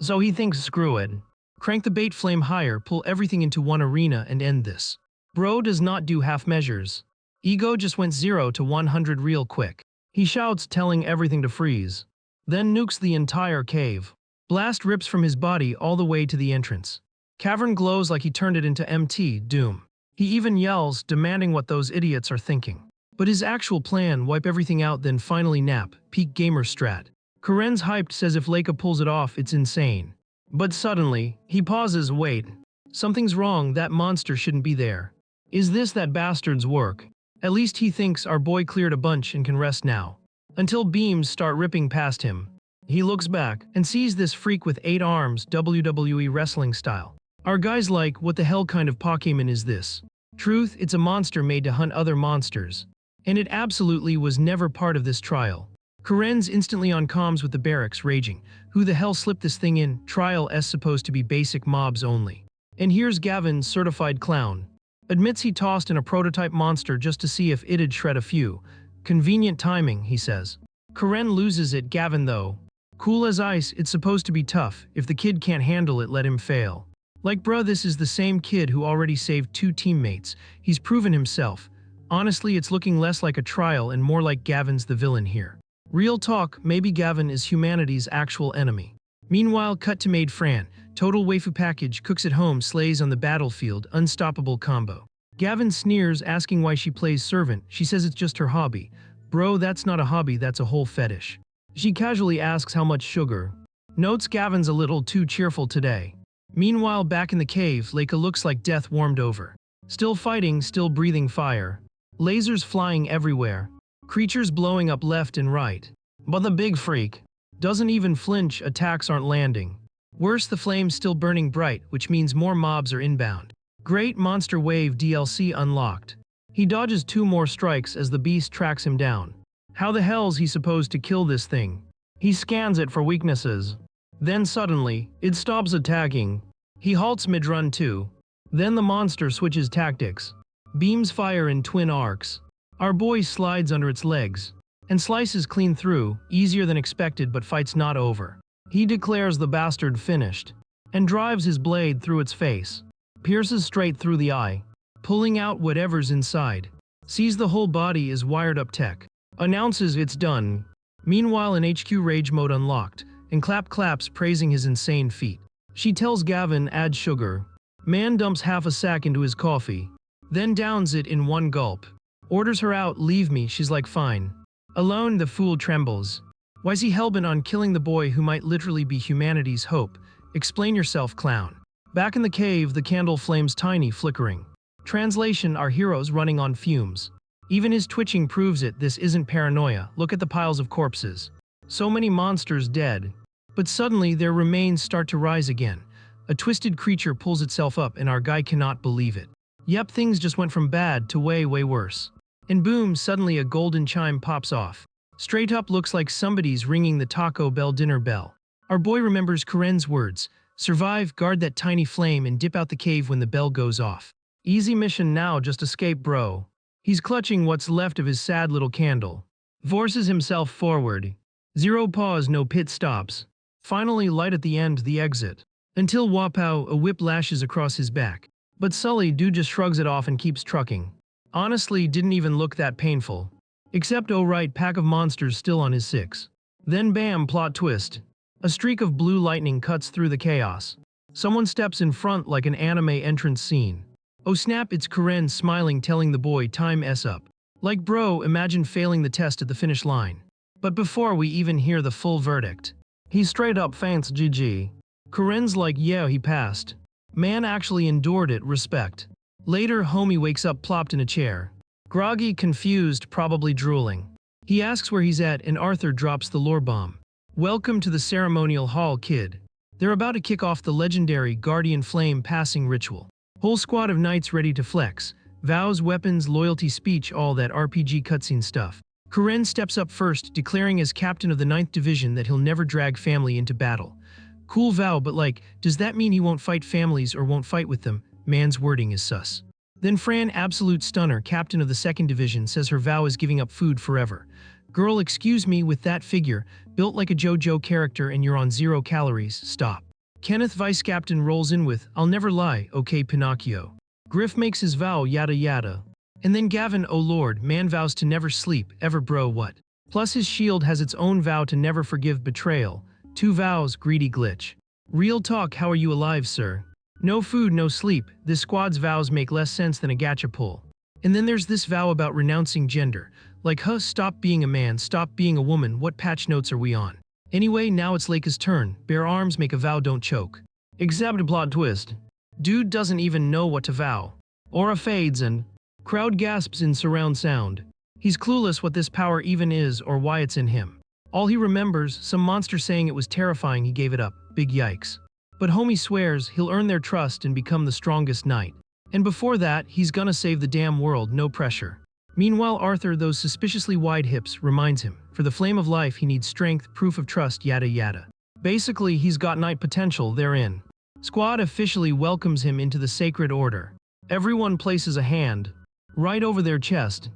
So he thinks, screw it. Crank the bait flame higher, pull everything into one arena and end this. Bro does not do half measures. Ego just went 0 to 100 real quick. He shouts, telling everything to freeze. Then nukes the entire cave. Blast rips from his body all the way to the entrance. Cavern glows like he turned it into MT Doom. He even yells, demanding what those idiots are thinking. But his actual plan, wipe everything out then finally nap, peak gamer strat. Karen's hyped, says if Leica pulls it off, it's insane. But suddenly, he pauses, wait. Something's wrong, that monster shouldn't be there. Is this that bastard's work? At least he thinks our boy cleared a bunch and can rest now. Until beams start ripping past him. He looks back and sees this freak with 8 arms, WWE wrestling style. Our guy's like, what the hell kind of Pokémon is this? Truth, it's a monster made to hunt other monsters. And it absolutely was never part of this trial. Karen's instantly on comms with the barracks, raging. Who the hell slipped this thing in? Trial S supposed to be basic mobs only. And here's Gavin, certified clown. Admits he tossed in a prototype monster just to see if it'd shred a few. Convenient timing, he says. Karen loses it. Gavin, though. Cool as ice, it's supposed to be tough. If the kid can't handle it, let him fail. Like bruh, this is the same kid who already saved 2 teammates. He's proven himself. Honestly, it's looking less like a trial and more like Gavin's the villain here. Real talk, maybe Gavin is humanity's actual enemy. Meanwhile, cut to Maid Fran. Total waifu package, cooks at home, slays on the battlefield, unstoppable combo. Gavin sneers, asking why she plays servant. She says it's just her hobby. Bro, that's not a hobby, that's a whole fetish. She casually asks how much sugar. Notes Gavin's a little too cheerful today. Meanwhile, back in the cave, Leica looks like death warmed over. Still fighting, still breathing fire. Lasers flying everywhere. Creatures blowing up left and right. But the big freak doesn't even flinch, attacks aren't landing. Worse, the flame's still burning bright, which means more mobs are inbound. Great, Monster Wave DLC unlocked. He dodges 2 more strikes as the beast tracks him down. How the hell's he supposed to kill this thing? He scans it for weaknesses. Then suddenly, it stops attacking. He halts mid-run too. Then the monster switches tactics. Beams fire in twin arcs. Our boy slides under its legs. And slices clean through, easier than expected, but fight's not over. He declares the bastard finished. And drives his blade through its face. Pierces straight through the eye. Pulling out whatever's inside. Sees the whole body is wired up tech. Announces it's done. Meanwhile, in HQ rage mode unlocked. And claps praising his insane feat. She tells Gavin, add sugar. Man dumps half a sack into his coffee. Then downs it in one gulp. Orders her out, leave me, she's like fine. Alone, the fool trembles. Why's he hellbent on killing the boy who might literally be humanity's hope? Explain yourself, clown. Back in the cave, the candle flames tiny, flickering. Translation, our hero's running on fumes. Even his twitching proves it, this isn't paranoia, look at the piles of corpses. So many monsters dead. But suddenly, their remains start to rise again. A twisted creature pulls itself up and our guy cannot believe it. Yep, things just went from bad to way worse. And boom, suddenly a golden chime pops off. Straight up looks like somebody's ringing the Taco Bell dinner bell. Our boy remembers Karen's words. Survive, guard that tiny flame, and dip out the cave when the bell goes off. Easy mission now, just escape, bro. He's clutching what's left of his sad little candle. Forces himself forward. 0 pause, no pit stops. Finally, light at the end, the exit. Until Wapow, a whip lashes across his back. But Sully, dude just shrugs it off and keeps trucking. Honestly, didn't even look that painful. Except, oh right, pack of monsters still on his 6. Then bam, plot twist. A streak of blue lightning cuts through the chaos. Someone steps in front like an anime entrance scene. Oh snap, it's Karen smiling, telling the boy time S up. Like bro, imagine failing the test at the finish line. But before we even hear the full verdict, he straight up faints GG. Karen's like, yeah, he passed. Man actually endured it, respect. Later, homie wakes up plopped in a chair. Groggy, confused, probably drooling. He asks where he's at and Arthur drops the lore bomb. Welcome to the ceremonial hall, kid. They're about to kick off the legendary Guardian Flame passing ritual. Whole squad of knights ready to flex. Vows, weapons, loyalty, speech, all that RPG cutscene stuff. Karen steps up first, declaring as captain of the 9th Division that he'll never drag family into battle. Cool vow, but like, does that mean he won't fight families or won't fight with them? Man's wording is sus. Then Fran, absolute stunner, captain of the 2nd Division, says her vow is giving up food forever. Girl, excuse me, with that figure, built like a JoJo character and you're on 0 calories, stop. Kenneth, vice captain, rolls in with, I'll never lie, okay Pinocchio. Griff makes his vow, yada yada. And then Gavin, oh lord, man vows to never sleep, ever bro what? Plus his shield has its own vow to never forgive betrayal. 2 vows, greedy glitch. Real talk, how are you alive, sir? No food, no sleep. This squad's vows make less sense than a gacha pull. And then there's this vow about renouncing gender. Like, huh, stop being a man, stop being a woman, what patch notes are we on? Anyway, now it's Leica's turn. Bare arms, make a vow, don't choke. Examined plot twist. Dude doesn't even know what to vow. Aura fades and crowd gasps in surround sound. He's clueless what this power even is or why it's in him. All he remembers, some monster saying it was terrifying, he gave it up. Big yikes. But homie swears he'll earn their trust and become the strongest knight. And before that, he's gonna save the damn world, no pressure. Meanwhile, Arthur, those suspiciously wide hips, reminds him, for the flame of life he needs strength, proof of trust, yada yada. Basically, he's got knight potential, they're in. Squad officially welcomes him into the Sacred Order. Everyone places a hand right over their chest.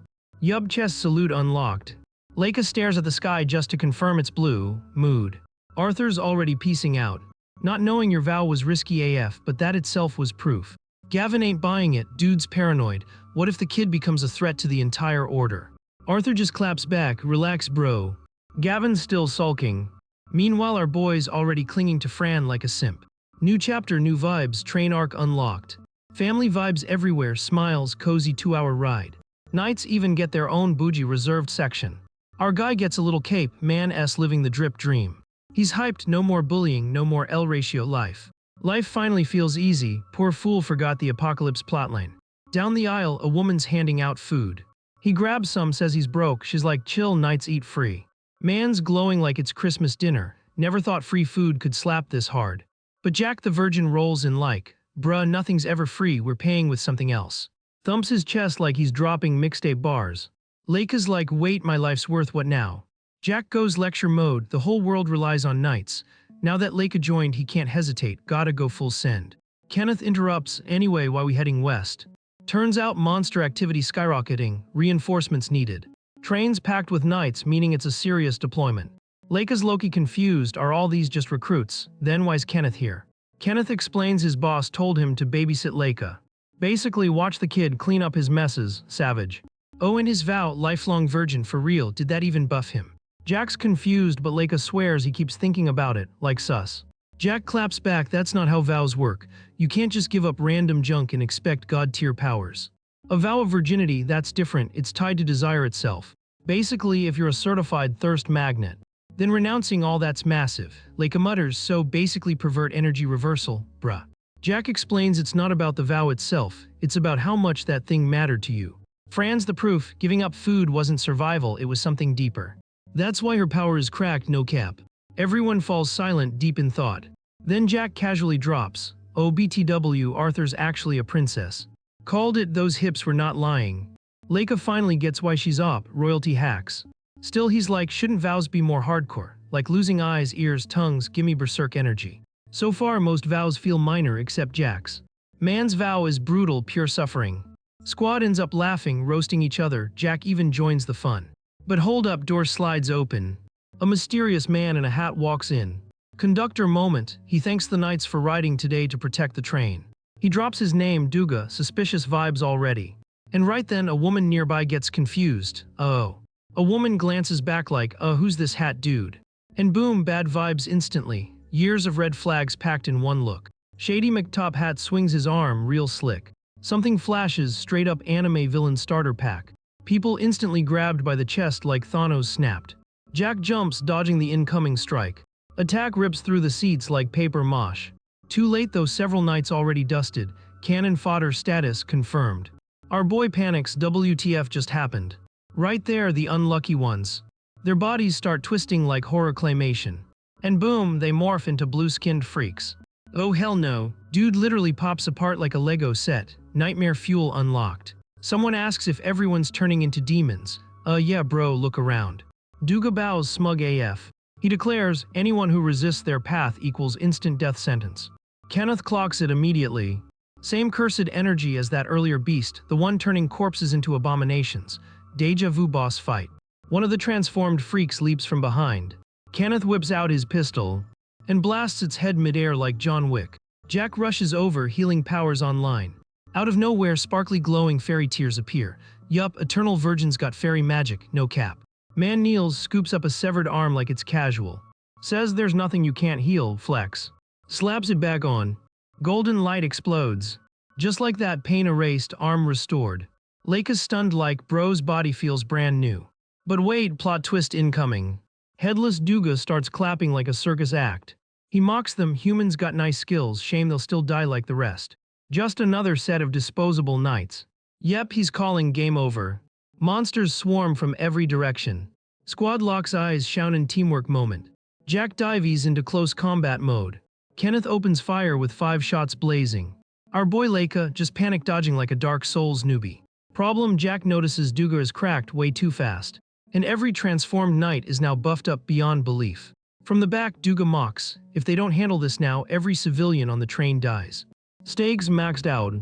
Yub, chest salute unlocked. Leica stares at the sky just to confirm it's blue. Mood. Arthur's already peacing out. Not knowing your vow was risky AF, but that itself was proof. Gavin ain't buying it, dude's paranoid. What if the kid becomes a threat to the entire order? Arthur just claps back, relax bro. Gavin's still sulking. Meanwhile, our boy's already clinging to Fran like a simp. New chapter, new vibes, train arc unlocked. Family vibes everywhere, smiles, cozy 2-hour ride. Knights even get their own bougie reserved section. Our guy gets a little cape, man s living the drip dream. He's hyped, no more bullying, no more L ratio life. Life finally feels easy, poor fool forgot the apocalypse plotline. Down the aisle, a woman's handing out food. He grabs some, says he's broke, she's like chill, knights eat free. Man's glowing like it's Christmas dinner, never thought free food could slap this hard. But Jack the Virgin rolls in like, bruh, nothing's ever free, we're paying with something else. Thumps his chest like he's dropping mixtape bars. Leica's like, wait, my life's worth what now? Jack goes lecture mode, the whole world relies on knights. Now that Leica joined, he can't hesitate, gotta go full send. Kenneth interrupts, anyway, why we heading west? Turns out monster activity skyrocketing, reinforcements needed. Trains packed with knights, meaning it's a serious deployment. Leica's Loki confused, are all these just recruits? Then why's Kenneth here? Kenneth explains his boss told him to babysit Leica. Basically watch the kid clean up his messes, savage. Oh, and his vow, lifelong virgin, for real, did that even buff him? Jack's confused, but Leica swears he keeps thinking about it, like sus. Jack claps back, that's not how vows work. You can't just give up random junk and expect god-tier powers. A vow of virginity, that's different, it's tied to desire itself. Basically, if you're a certified thirst magnet. Then renouncing all that's massive. Leica mutters, so basically pervert energy reversal, bruh. Jack explains it's not about the vow itself, it's about how much that thing mattered to you. Fran's the proof, giving up food wasn't survival, it was something deeper. That's why her power is cracked, no cap. Everyone falls silent, deep in thought. Then Jack casually drops, oh BTW, Arthur's actually a princess. Called it, those hips were not lying. Leica finally gets why she's op, royalty hacks. Still he's like, shouldn't vows be more hardcore? Like losing eyes, ears, tongues, gimme berserk energy. So far most vows feel minor except Jack's. Man's vow is brutal, pure suffering. Squad ends up laughing, roasting each other, Jack even joins the fun. But hold up, door slides open. A mysterious man in a hat walks in. Conductor moment, he thanks the knights for riding today to protect the train. He drops his name, Duga, suspicious vibes already. And right then a woman nearby gets confused, oh. A woman glances back like, who's this hat dude? And boom, bad vibes instantly. Years of red flags packed in one look. Shady McTop Hat swings his arm, real slick. Something flashes, straight up anime villain starter pack. People instantly grabbed by the chest like Thanos snapped. Jack jumps, dodging the incoming strike. Attack rips through the seats like paper mache. Too late though, several knights already dusted. Cannon fodder status confirmed. Our boy panics, WTF just happened. Right there, the unlucky ones. Their bodies start twisting like horror claymation. And boom, they morph into blue-skinned freaks. Oh hell no, dude literally pops apart like a Lego set, nightmare fuel unlocked. Someone asks if everyone's turning into demons. Yeah bro, look around. Duga bows smug AF. He declares anyone who resists their path equals instant death sentence. Kenneth clocks it immediately. Same cursed energy as that earlier beast, the one turning corpses into abominations. Deja vu boss fight. One of the transformed freaks leaps from behind. Kenneth whips out his pistol and blasts its head midair like John Wick. Jack rushes over, healing powers online. Out of nowhere, sparkly glowing fairy tears appear. Yup, Eternal Virgin's got fairy magic, no cap. Man kneels, scoops up a severed arm like it's casual. Says there's nothing you can't heal, flex. Slaps it back on. Golden light explodes. Just like that, pain erased, arm restored. Leica's stunned like bro's body feels brand new. But wait, plot twist incoming. Headless Duga starts clapping like a circus act. He mocks them, humans got nice skills, shame they'll still die like the rest. Just another set of disposable knights. Yep, he's calling game over. Monsters swarm from every direction. Squad locks eyes, shouting teamwork moment. Jack dives into close combat mode. Kenneth opens fire with 5 shots blazing. Our boy Leica just panic dodging like a Dark Souls newbie. Problem, Jack notices Duga is cracked way too fast. And every transformed knight is now buffed up beyond belief. From the back, Duga mocks, if they don't handle this now, every civilian on the train dies. Stakes maxed out.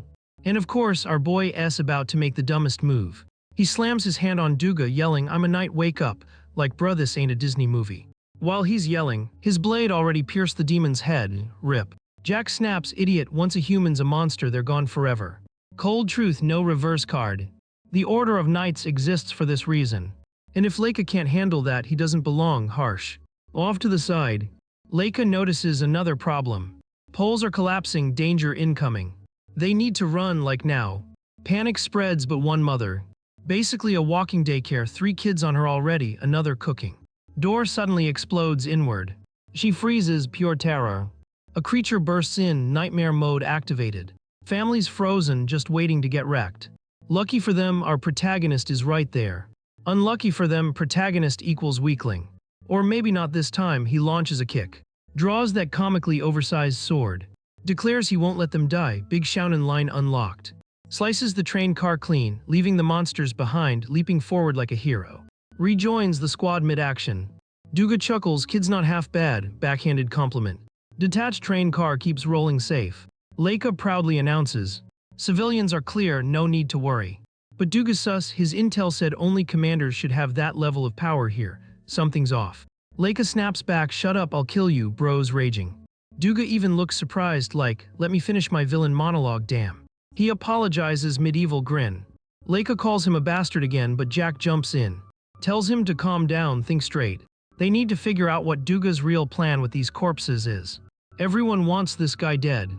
And of course, our boy S about to make the dumbest move. He slams his hand on Duga, yelling, I'm a knight, wake up, like bruh this ain't a Disney movie. While he's yelling, his blade already pierced the demon's head, rip. Jack snaps, idiot, once a human's a monster they're gone forever. Cold truth, no reverse card. The Order of Knights exists for this reason. And if Leica can't handle that, he doesn't belong, harsh. Off to the side. Leica notices another problem. Poles are collapsing, danger incoming. They need to run like now. Panic spreads but one mother. Basically a walking daycare, 3 kids on her already, another cooking. Door suddenly explodes inward. She freezes, pure terror. A creature bursts in, nightmare mode activated. Families frozen, just waiting to get wrecked. Lucky for them, our protagonist is right there. Unlucky for them, protagonist equals weakling. Or maybe not this time, he launches a kick. Draws that comically oversized sword. Declares he won't let them die, big shoutin' line unlocked. Slices the train car clean, leaving the monsters behind, leaping forward like a hero. Rejoins the squad mid-action. Duga chuckles, kid's not half bad, backhanded compliment. Detached train car keeps rolling safe. Leica proudly announces, civilians are clear, no need to worry. But Duga sus, his intel said only commanders should have that level of power here. Something's off. Leica snaps back, shut up, I'll kill you, bro's raging. Duga even looks surprised like, let me finish my villain monologue, damn. He apologizes, medieval grin. Leica calls him a bastard again, but Jack jumps in. Tells him to calm down, think straight. They need to figure out what Duga's real plan with these corpses is. Everyone wants this guy dead.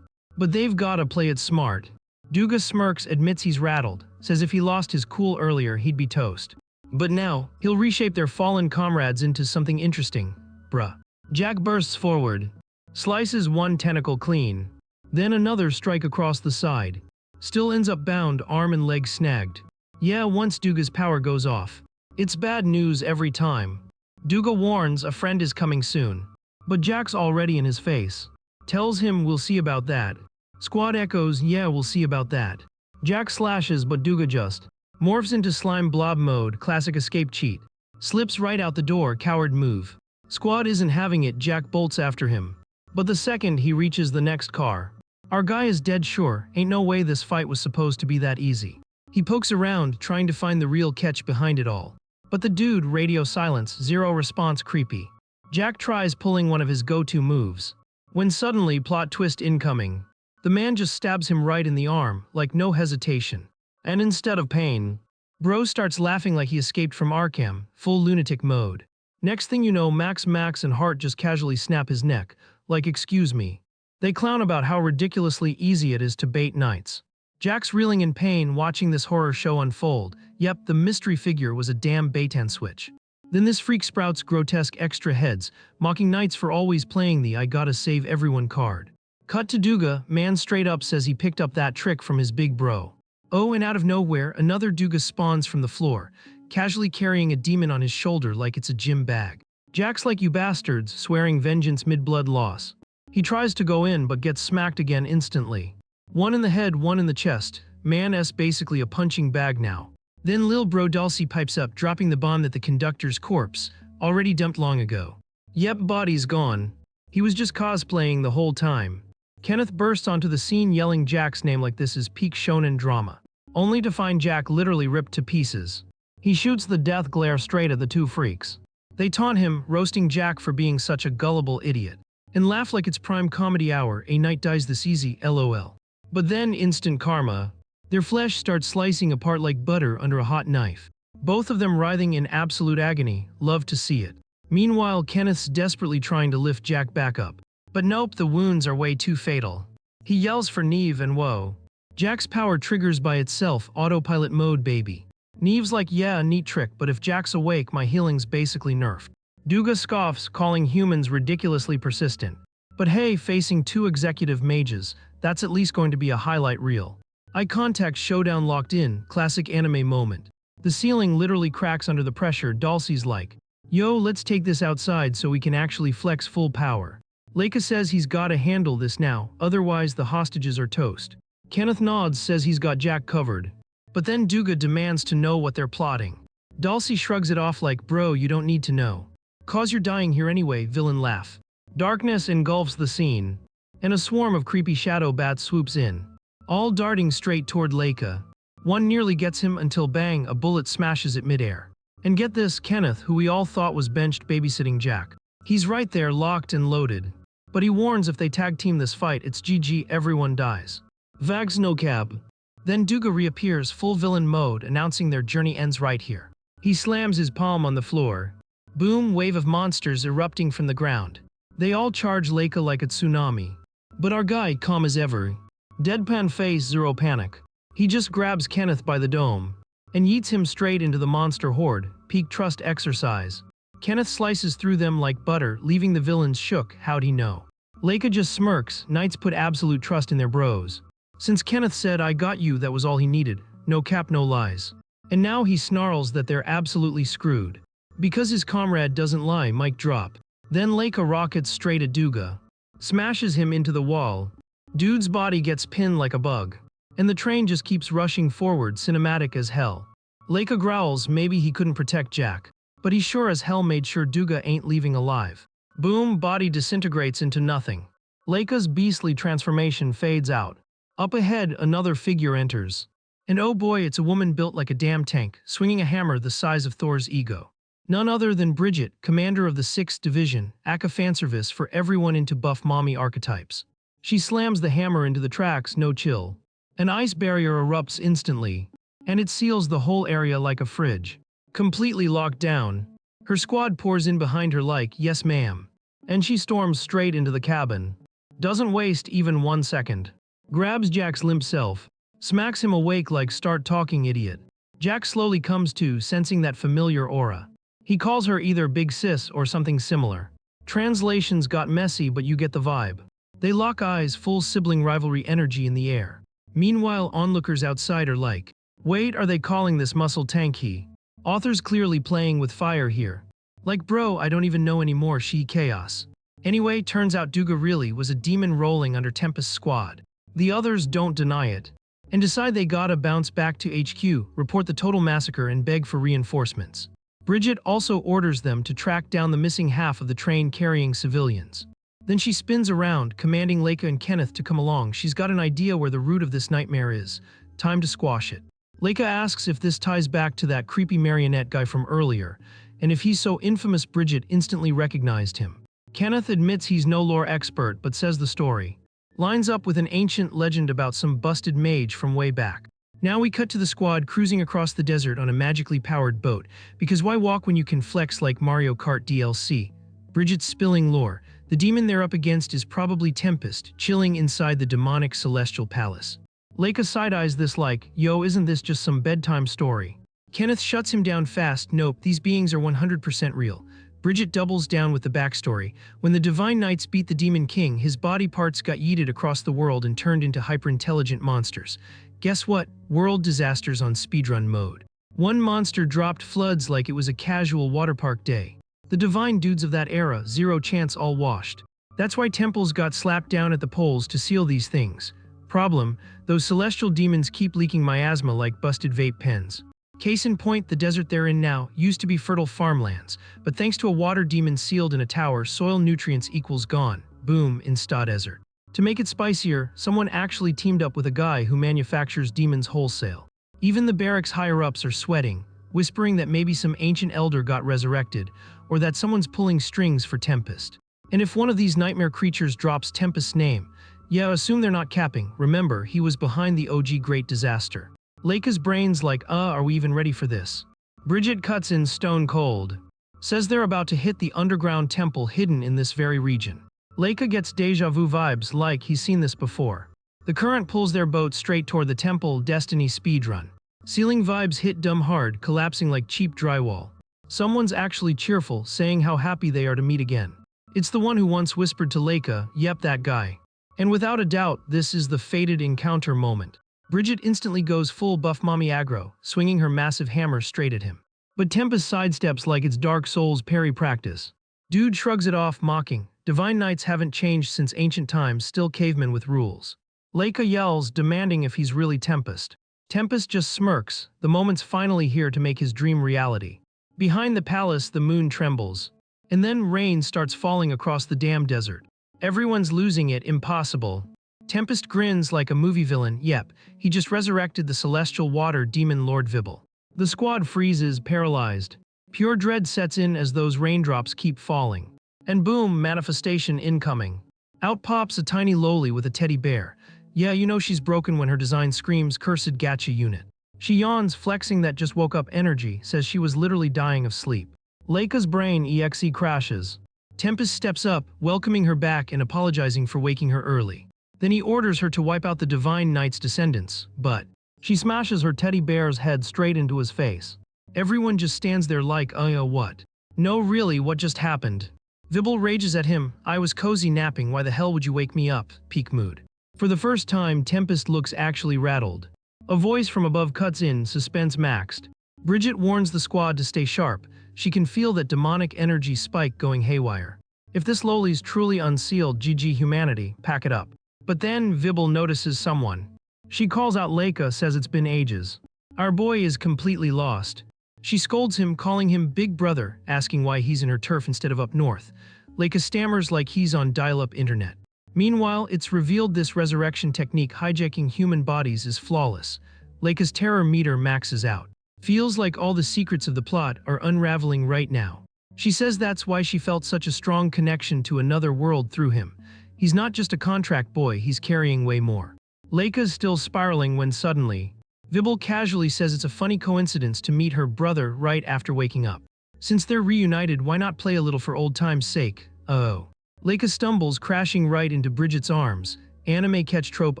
But they've gotta play it smart. Duga smirks, admits he's rattled, says if he lost his cool earlier, he'd be toast. But now, he'll reshape their fallen comrades into something interesting. Bruh. Jack bursts forward. Slices one tentacle clean. Then another strike across the side. Still ends up bound, arm and leg snagged. Yeah, once Duga's power goes off. It's bad news every time. Duga warns a friend is coming soon. But Jack's already in his face. Tells him we'll see about that. Squad echoes, yeah, we'll see about that. Jack slashes but Duga just morphs into slime blob mode, classic escape cheat. Slips right out the door, coward move. Squad isn't having it, Jack bolts after him. But the second he reaches the next car, our guy is dead sure, ain't no way this fight was supposed to be that easy. He pokes around, trying to find the real catch behind it all. But the dude, radio silence, zero response, creepy. Jack tries pulling one of his go-to moves. When suddenly, plot twist incoming. The man just stabs him right in the arm, like no hesitation. And instead of pain, bro starts laughing like he escaped from Arkham, full lunatic mode. Next thing you know, Max and Hart just casually snap his neck, like excuse me. They clown about how ridiculously easy it is to bait knights. Jack's reeling in pain watching this horror show unfold. Yep, the mystery figure was a damn bait-and switch. Then this freak sprouts grotesque extra heads, mocking knights for always playing the I gotta save everyone card. Cut to Duga, man straight up says he picked up that trick from his big bro. Oh, and out of nowhere, another Duga spawns from the floor, casually carrying a demon on his shoulder like it's a gym bag. Jack's like, "You bastards," swearing vengeance mid-blood loss. He tries to go in but gets smacked again instantly. One in the head, one in the chest. Man-s basically a punching bag now. Then Lil Bro Dulcie pipes up, dropping the bomb that the conductor's corpse, already dumped long ago. Yep, body's gone. He was just cosplaying the whole time. Kenneth bursts onto the scene yelling Jack's name like this is peak shonen drama, only to find Jack literally ripped to pieces. He shoots the death glare straight at the two freaks. They taunt him, roasting Jack for being such a gullible idiot, and laugh like it's prime comedy hour, a night dies this easy, lol. But then instant karma. Their flesh starts slicing apart like butter under a hot knife. Both of them writhing in absolute agony, love to see it. Meanwhile, Kenneth's desperately trying to lift Jack back up. But nope, the wounds are way too fatal. He yells for Neve and whoa. Jack's power triggers by itself, autopilot mode baby. Neve's like, yeah, neat trick, but if Jack's awake, my healing's basically nerfed. Duga scoffs, calling humans ridiculously persistent. But hey, facing two executive mages, that's at least going to be a highlight reel. Eye contact showdown locked in, classic anime moment. The ceiling literally cracks under the pressure. Dulcie's like, yo, let's take this outside so we can actually flex full power. Leica says he's gotta handle this now, otherwise the hostages are toast. Kenneth nods, says he's got Jack covered. But then Duga demands to know what they're plotting. Dulcie shrugs it off like, bro, you don't need to know. Cause you're dying here anyway, villain laugh. Darkness engulfs the scene, and a swarm of creepy shadow bats swoops in, all darting straight toward Leica. One nearly gets him until bang, a bullet smashes it midair. And get this, Kenneth, who we all thought was benched babysitting Jack. He's right there, locked and loaded. But he warns if they tag team this fight, it's GG, everyone dies. Vags no cab. Then Duga reappears, full villain mode, announcing their journey ends right here. He slams his palm on the floor. Boom, wave of monsters erupting from the ground. They all charge Leica like a tsunami. But our guy, calm as ever. Deadpan face, zero panic. He just grabs Kenneth by the dome and yeets him straight into the monster horde, peak trust exercise. Kenneth slices through them like butter, leaving the villains shook, how'd he know? Leica just smirks, knights put absolute trust in their bros. Since Kenneth said I got you, that was all he needed, no cap no lies. And now he snarls that they're absolutely screwed. Because his comrade doesn't lie, mic drop. Then Leica rockets straight at Duga, smashes him into the wall. Dude's body gets pinned like a bug. And the train just keeps rushing forward, cinematic as hell. Leica growls, maybe he couldn't protect Jack. But he sure as hell made sure Duga ain't leaving alive. Boom, body disintegrates into nothing. Leica's beastly transformation fades out. Up ahead, another figure enters. And oh boy, it's a woman built like a damn tank, swinging a hammer the size of Thor's ego. None other than Bridget, commander of the 6th Division, aka fanservice for everyone into buff mommy archetypes. She slams the hammer into the tracks, no chill. An ice barrier erupts instantly, and it seals the whole area like a fridge. Completely locked down. Her squad pours in behind her like, yes ma'am. And she storms straight into the cabin. Doesn't waste even 1 second. Grabs Jack's limp self. Smacks him awake like start talking idiot. Jack slowly comes to, sensing that familiar aura. He calls her either big sis or something similar. Translations got messy, but you get the vibe. They lock eyes, full sibling rivalry energy in the air. Meanwhile, onlookers outside are like, wait, are they calling this muscle tank he? Authors clearly playing with fire here. Like bro, I don't even know anymore, she chaos. Anyway, turns out Duga really was a demon rolling under Tempest's squad. The others don't deny it, and decide they gotta bounce back to HQ, report the total massacre and beg for reinforcements. Bridget also orders them to track down the missing half of the train carrying civilians. Then she spins around, commanding Leica and Kenneth to come along. She's got an idea where the root of this nightmare is. Time to squash it. Leica asks if this ties back to that creepy marionette guy from earlier, and if he's so infamous. Bridget instantly recognized him. Kenneth admits he's no lore expert, but says the story lines up with an ancient legend about some busted mage from way back. Now we cut to the squad cruising across the desert on a magically powered boat, because why walk when you can flex like Mario Kart DLC? Bridget's spilling lore. The demon they're up against is probably Tempest, chilling inside the demonic celestial palace. Leica side-eyes this like, yo, isn't this just some bedtime story? Kenneth shuts him down fast, nope, these beings are 100% real. Bridget doubles down with the backstory. When the Divine Knights beat the Demon King, his body parts got yeeted across the world and turned into hyper-intelligent monsters. Guess what? World disasters on speedrun mode. One monster dropped floods like it was a casual water park day. The divine dudes of that era, zero chance, all washed. That's why temples got slapped down at the poles to seal these things. Problem, those celestial demons keep leaking miasma like busted vape pens. Case in point, the desert they're in now used to be fertile farmlands, but thanks to a water demon sealed in a tower, soil nutrients equals gone. Boom, insta desert. To make it spicier, someone actually teamed up with a guy who manufactures demons wholesale. Even the barracks higher-ups are sweating, whispering that maybe some ancient elder got resurrected, or that someone's pulling strings for Tempest. And if one of these nightmare creatures drops Tempest's name, yeah, assume they're not capping. Remember, he was behind the OG Great Disaster. Leica's brain's like, are we even ready for this? Bridget cuts in stone cold. Says they're about to hit the underground temple hidden in this very region. Leica gets deja vu vibes like he's seen this before. The current pulls their boat straight toward the temple destiny speedrun. Ceiling vibes hit dumb hard, collapsing like cheap drywall. Someone's actually cheerful, saying how happy they are to meet again. It's the one who once whispered to Leica, yep, that guy. And without a doubt, this is the fated encounter moment. Bridget instantly goes full buff mommy aggro, swinging her massive hammer straight at him. But Tempest sidesteps like it's Dark Souls parry practice. Dude shrugs it off, mocking. Divine Knights haven't changed since ancient times, still cavemen with rules. Leica yells, demanding if he's really Tempest. Tempest just smirks, the moment's finally here to make his dream reality. Behind the palace, the moon trembles. And then rain starts falling across the damn desert. Everyone's losing it, impossible. Tempest grins like a movie villain, yep, he just resurrected the celestial water demon Lord Vibble. The squad freezes, paralyzed. Pure dread sets in as those raindrops keep falling. And boom, manifestation incoming. Out pops a tiny loli with a teddy bear. Yeah, you know she's broken when her design screams cursed gacha unit. She yawns, flexing that just woke up energy, says she was literally dying of sleep. Leica's brain exe crashes. Tempest steps up, welcoming her back and apologizing for waking her early. Then he orders her to wipe out the Divine Knight's descendants, but she smashes her teddy bear's head straight into his face. Everyone just stands there like, what? No, really, what just happened? Vibble rages at him, I was cozy napping, why the hell would you wake me up? Peak mood. For the first time, Tempest looks actually rattled. A voice from above cuts in, suspense maxed. Bridget warns the squad to stay sharp. She can feel that demonic energy spike going haywire. If this loli's truly unsealed, GG humanity, pack it up. But then Vibble notices someone. She calls out Leica, says it's been ages. Our boy is completely lost. She scolds him, calling him Big Brother, asking why he's in her turf instead of up north. Leica stammers like he's on dial-up internet. Meanwhile, it's revealed this resurrection technique hijacking human bodies is flawless. Leica's terror meter maxes out. Feels like all the secrets of the plot are unraveling right now. She says that's why she felt such a strong connection to another world through him. He's not just a contract boy, he's carrying way more. Leica's still spiraling when suddenly, Vibble casually says it's a funny coincidence to meet her brother right after waking up. Since they're reunited, why not play a little for old time's sake? Oh. Leica stumbles, crashing right into Bridget's arms, anime catch trope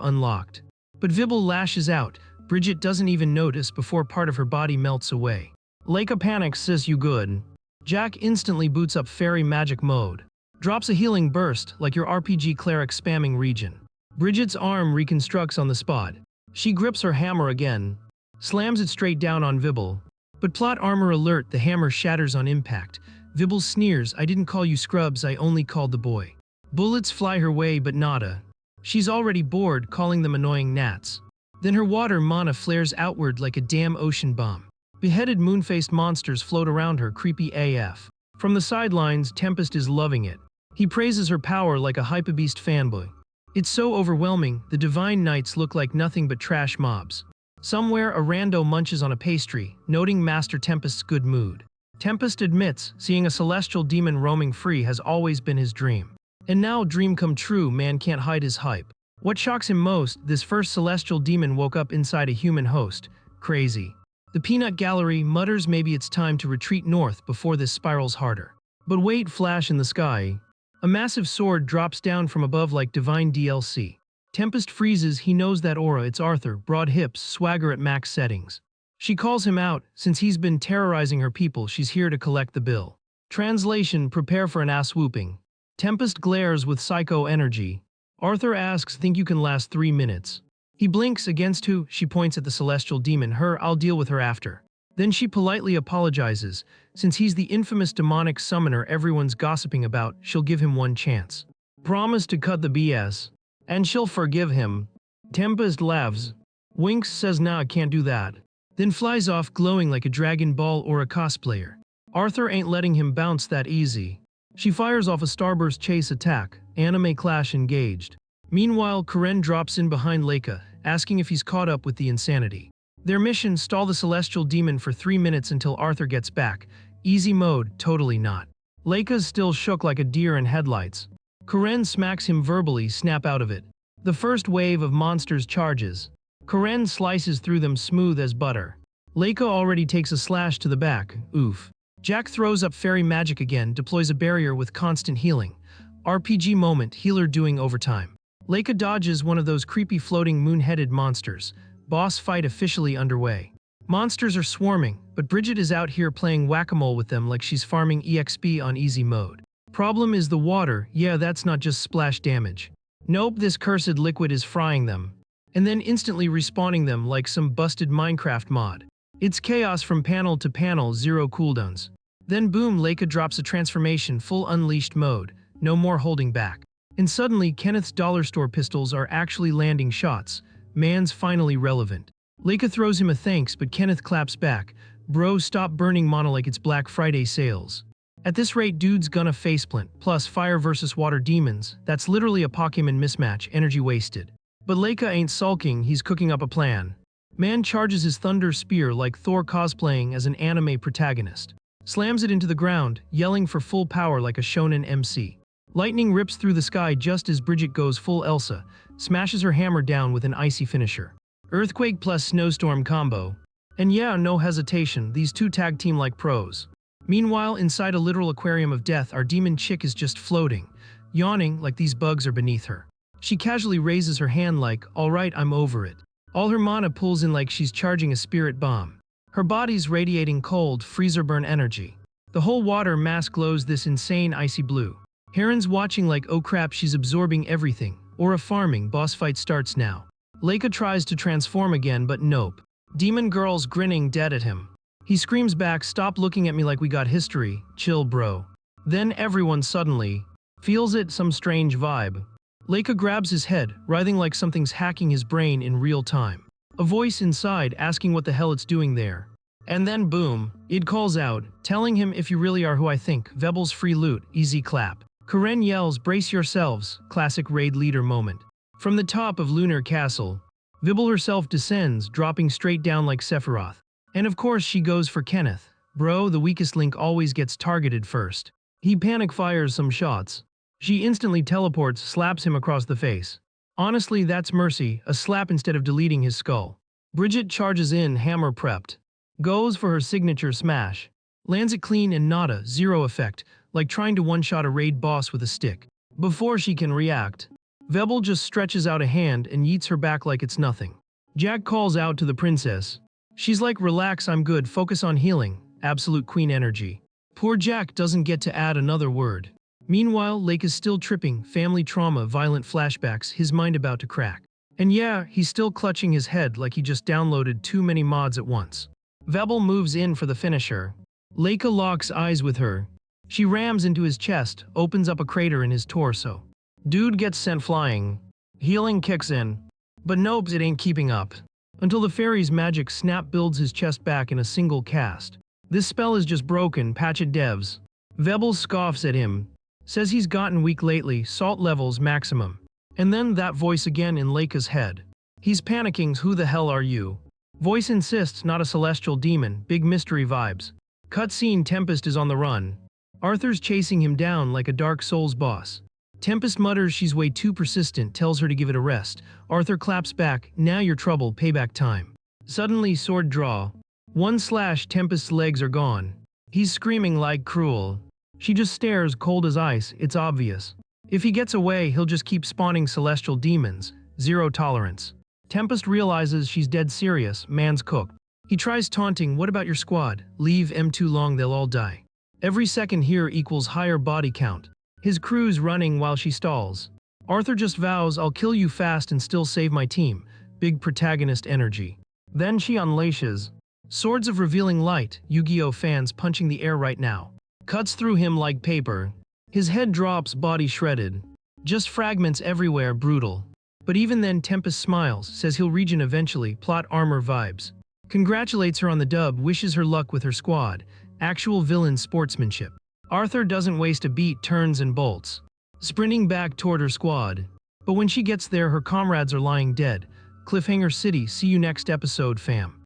unlocked. But Vibble lashes out. Bridget doesn't even notice before part of her body melts away. Leica panics, says you good. Jack instantly boots up fairy magic mode. Drops a healing burst like your RPG cleric spamming region. Bridget's arm reconstructs on the spot. She grips her hammer again, slams it straight down on Vibble. But plot armor alert, the hammer shatters on impact. Vibble sneers, I didn't call you scrubs, I only called the boy. Bullets fly her way but nada. She's already bored, calling them annoying gnats. Then her water mana flares outward like a damn ocean bomb. Beheaded moon-faced monsters float around her, creepy AF. From the sidelines, Tempest is loving it. He praises her power like a hypebeast fanboy. It's so overwhelming, the Divine Knights look like nothing but trash mobs. Somewhere a rando munches on a pastry, noting Master Tempest's good mood. Tempest admits, seeing a celestial demon roaming free has always been his dream. And now, dream come true, man can't hide his hype. What shocks him most, this first celestial demon woke up inside a human host. Crazy. The peanut gallery mutters maybe it's time to retreat north before this spirals harder. But wait, flash in the sky. A massive sword drops down from above like divine DLC. Tempest freezes, he knows that aura, it's Arthur, broad hips, swagger at max settings. She calls him out, since he's been terrorizing her people, she's here to collect the bill. Translation, prepare for an ass whooping. Tempest glares with psycho energy. Arthur asks, think you can last 3 minutes? He blinks, against who? She points at the celestial demon, her, I'll deal with her after. Then she politely apologizes. Since he's the infamous demonic summoner everyone's gossiping about, she'll give him one chance. Promise to cut the BS. And she'll forgive him. Tempest laughs. Winks says nah, can't do that. Then flies off glowing like a Dragon Ball or a cosplayer. Arthur ain't letting him bounce that easy. She fires off a starburst chase attack, anime clash engaged. Meanwhile, Karen drops in behind Leica, asking if he's caught up with the insanity. Their mission: stall the celestial demon for 3 minutes until Arthur gets back. Easy mode, totally not. Leica's still shook like a deer in headlights. Karen smacks him verbally, snap out of it. The first wave of monsters charges. Karen slices through them smooth as butter. Leica already takes a slash to the back, oof. Jack throws up fairy magic again, deploys a barrier with constant healing. RPG moment, healer doing overtime. Leica dodges one of those creepy floating moon-headed monsters. Boss fight officially underway. Monsters are swarming, but Bridget is out here playing whack-a-mole with them like she's farming EXP on easy mode. Problem is the water. Yeah, that's not just splash damage. Nope, this cursed liquid is frying them. And then instantly respawning them like some busted Minecraft mod. It's chaos from panel to panel, zero cooldowns. Then boom, Leica drops a transformation, full unleashed mode, no more holding back. And suddenly Kenneth's dollar store pistols are actually landing shots. Man's finally relevant. Leica throws him a thanks, but Kenneth claps back. Bro, stop burning mana like it's Black Friday sales. At this rate, dude's gonna faceplant, plus fire versus water demons. That's literally a Pokemon mismatch, energy wasted. But Leica ain't sulking, he's cooking up a plan. Man charges his thunder spear like Thor cosplaying as an anime protagonist. Slams it into the ground, yelling for full power like a shonen MC. Lightning rips through the sky just as Bridget goes full Elsa, smashes her hammer down with an icy finisher. Earthquake plus snowstorm combo. And yeah, no hesitation, these two tag team like pros. Meanwhile, inside a literal aquarium of death, our demon chick is just floating, yawning like these bugs are beneath her. She casually raises her hand like, alright, I'm over it. All her mana pulls in like she's charging a spirit bomb. Her body's radiating cold, freezer burn energy. The whole water mass glows this insane icy blue. Heron's watching like, oh crap, she's absorbing everything. Or a farming boss fight starts now. Leica tries to transform again, but nope. Demon girl's grinning dead at him. He screams back, stop looking at me like we got history, chill bro. Then everyone suddenly feels it, some strange vibe. Leica grabs his head, writhing like something's hacking his brain in real time. A voice inside asking what the hell it's doing there. And then boom, it calls out, telling him if you really are who I think, Vebel's free loot, easy clap. Karen yells, brace yourselves, classic raid leader moment. From the top of Lunar Castle, Vibble herself descends, dropping straight down like Sephiroth. And of course she goes for Kenneth. Bro, the weakest link always gets targeted first. He panic fires some shots. She instantly teleports, slaps him across the face. Honestly, that's mercy, a slap instead of deleting his skull. Bridget charges in, hammer prepped. Goes for her signature smash. Lands it clean and nada, zero effect, like trying to one-shot a raid boss with a stick. Before she can react, Vebel just stretches out a hand and yeets her back like it's nothing. Jack calls out to the princess. She's like, relax, I'm good, focus on healing, absolute queen energy. Poor Jack doesn't get to add another word. Meanwhile, Lake is still tripping, family trauma, violent flashbacks, his mind about to crack. And yeah, he's still clutching his head like he just downloaded too many mods at once. Vebel moves in for the finisher. Leica locks eyes with her. She rams into his chest, opens up a crater in his torso. Dude gets sent flying. Healing kicks in. But nope, it ain't keeping up. Until the fairy's magic snap builds his chest back in a single cast. This spell is just broken, patch it devs. Vebel scoffs at him. Says he's gotten weak lately, salt levels maximum. And then that voice again in Leica's head. He's panicking, who the hell are you? Voice insists, not a celestial demon, big mystery vibes. Cutscene, Tempest is on the run. Arthur's chasing him down like a Dark Souls boss. Tempest mutters she's way too persistent, tells her to give it a rest. Arthur claps back, now you're trouble, payback time. Suddenly, sword draw. One slash, Tempest's legs are gone. He's screaming like cruel. She just stares, cold as ice, it's obvious. If he gets away, he'll just keep spawning celestial demons. Zero tolerance. Tempest realizes she's dead serious, man's cooked. He tries taunting, what about your squad? Leave M too long, they'll all die. Every second here equals higher body count. His crew's running while she stalls. Arthur just vows, I'll kill you fast and still save my team. Big protagonist energy. Then she unleashes. Swords of Revealing Light, Yu-Gi-Oh fans punching the air right now. Cuts through him like paper. His head drops, body shredded. Just fragments everywhere, brutal. But even then Tempest smiles, says he'll regen eventually, plot armor vibes. Congratulates her on the dub, wishes her luck with her squad. Actual villain sportsmanship. Arthur doesn't waste a beat, turns and bolts, sprinting back toward her squad. But when she gets there, her comrades are lying dead. Cliffhanger City, see you next episode, fam.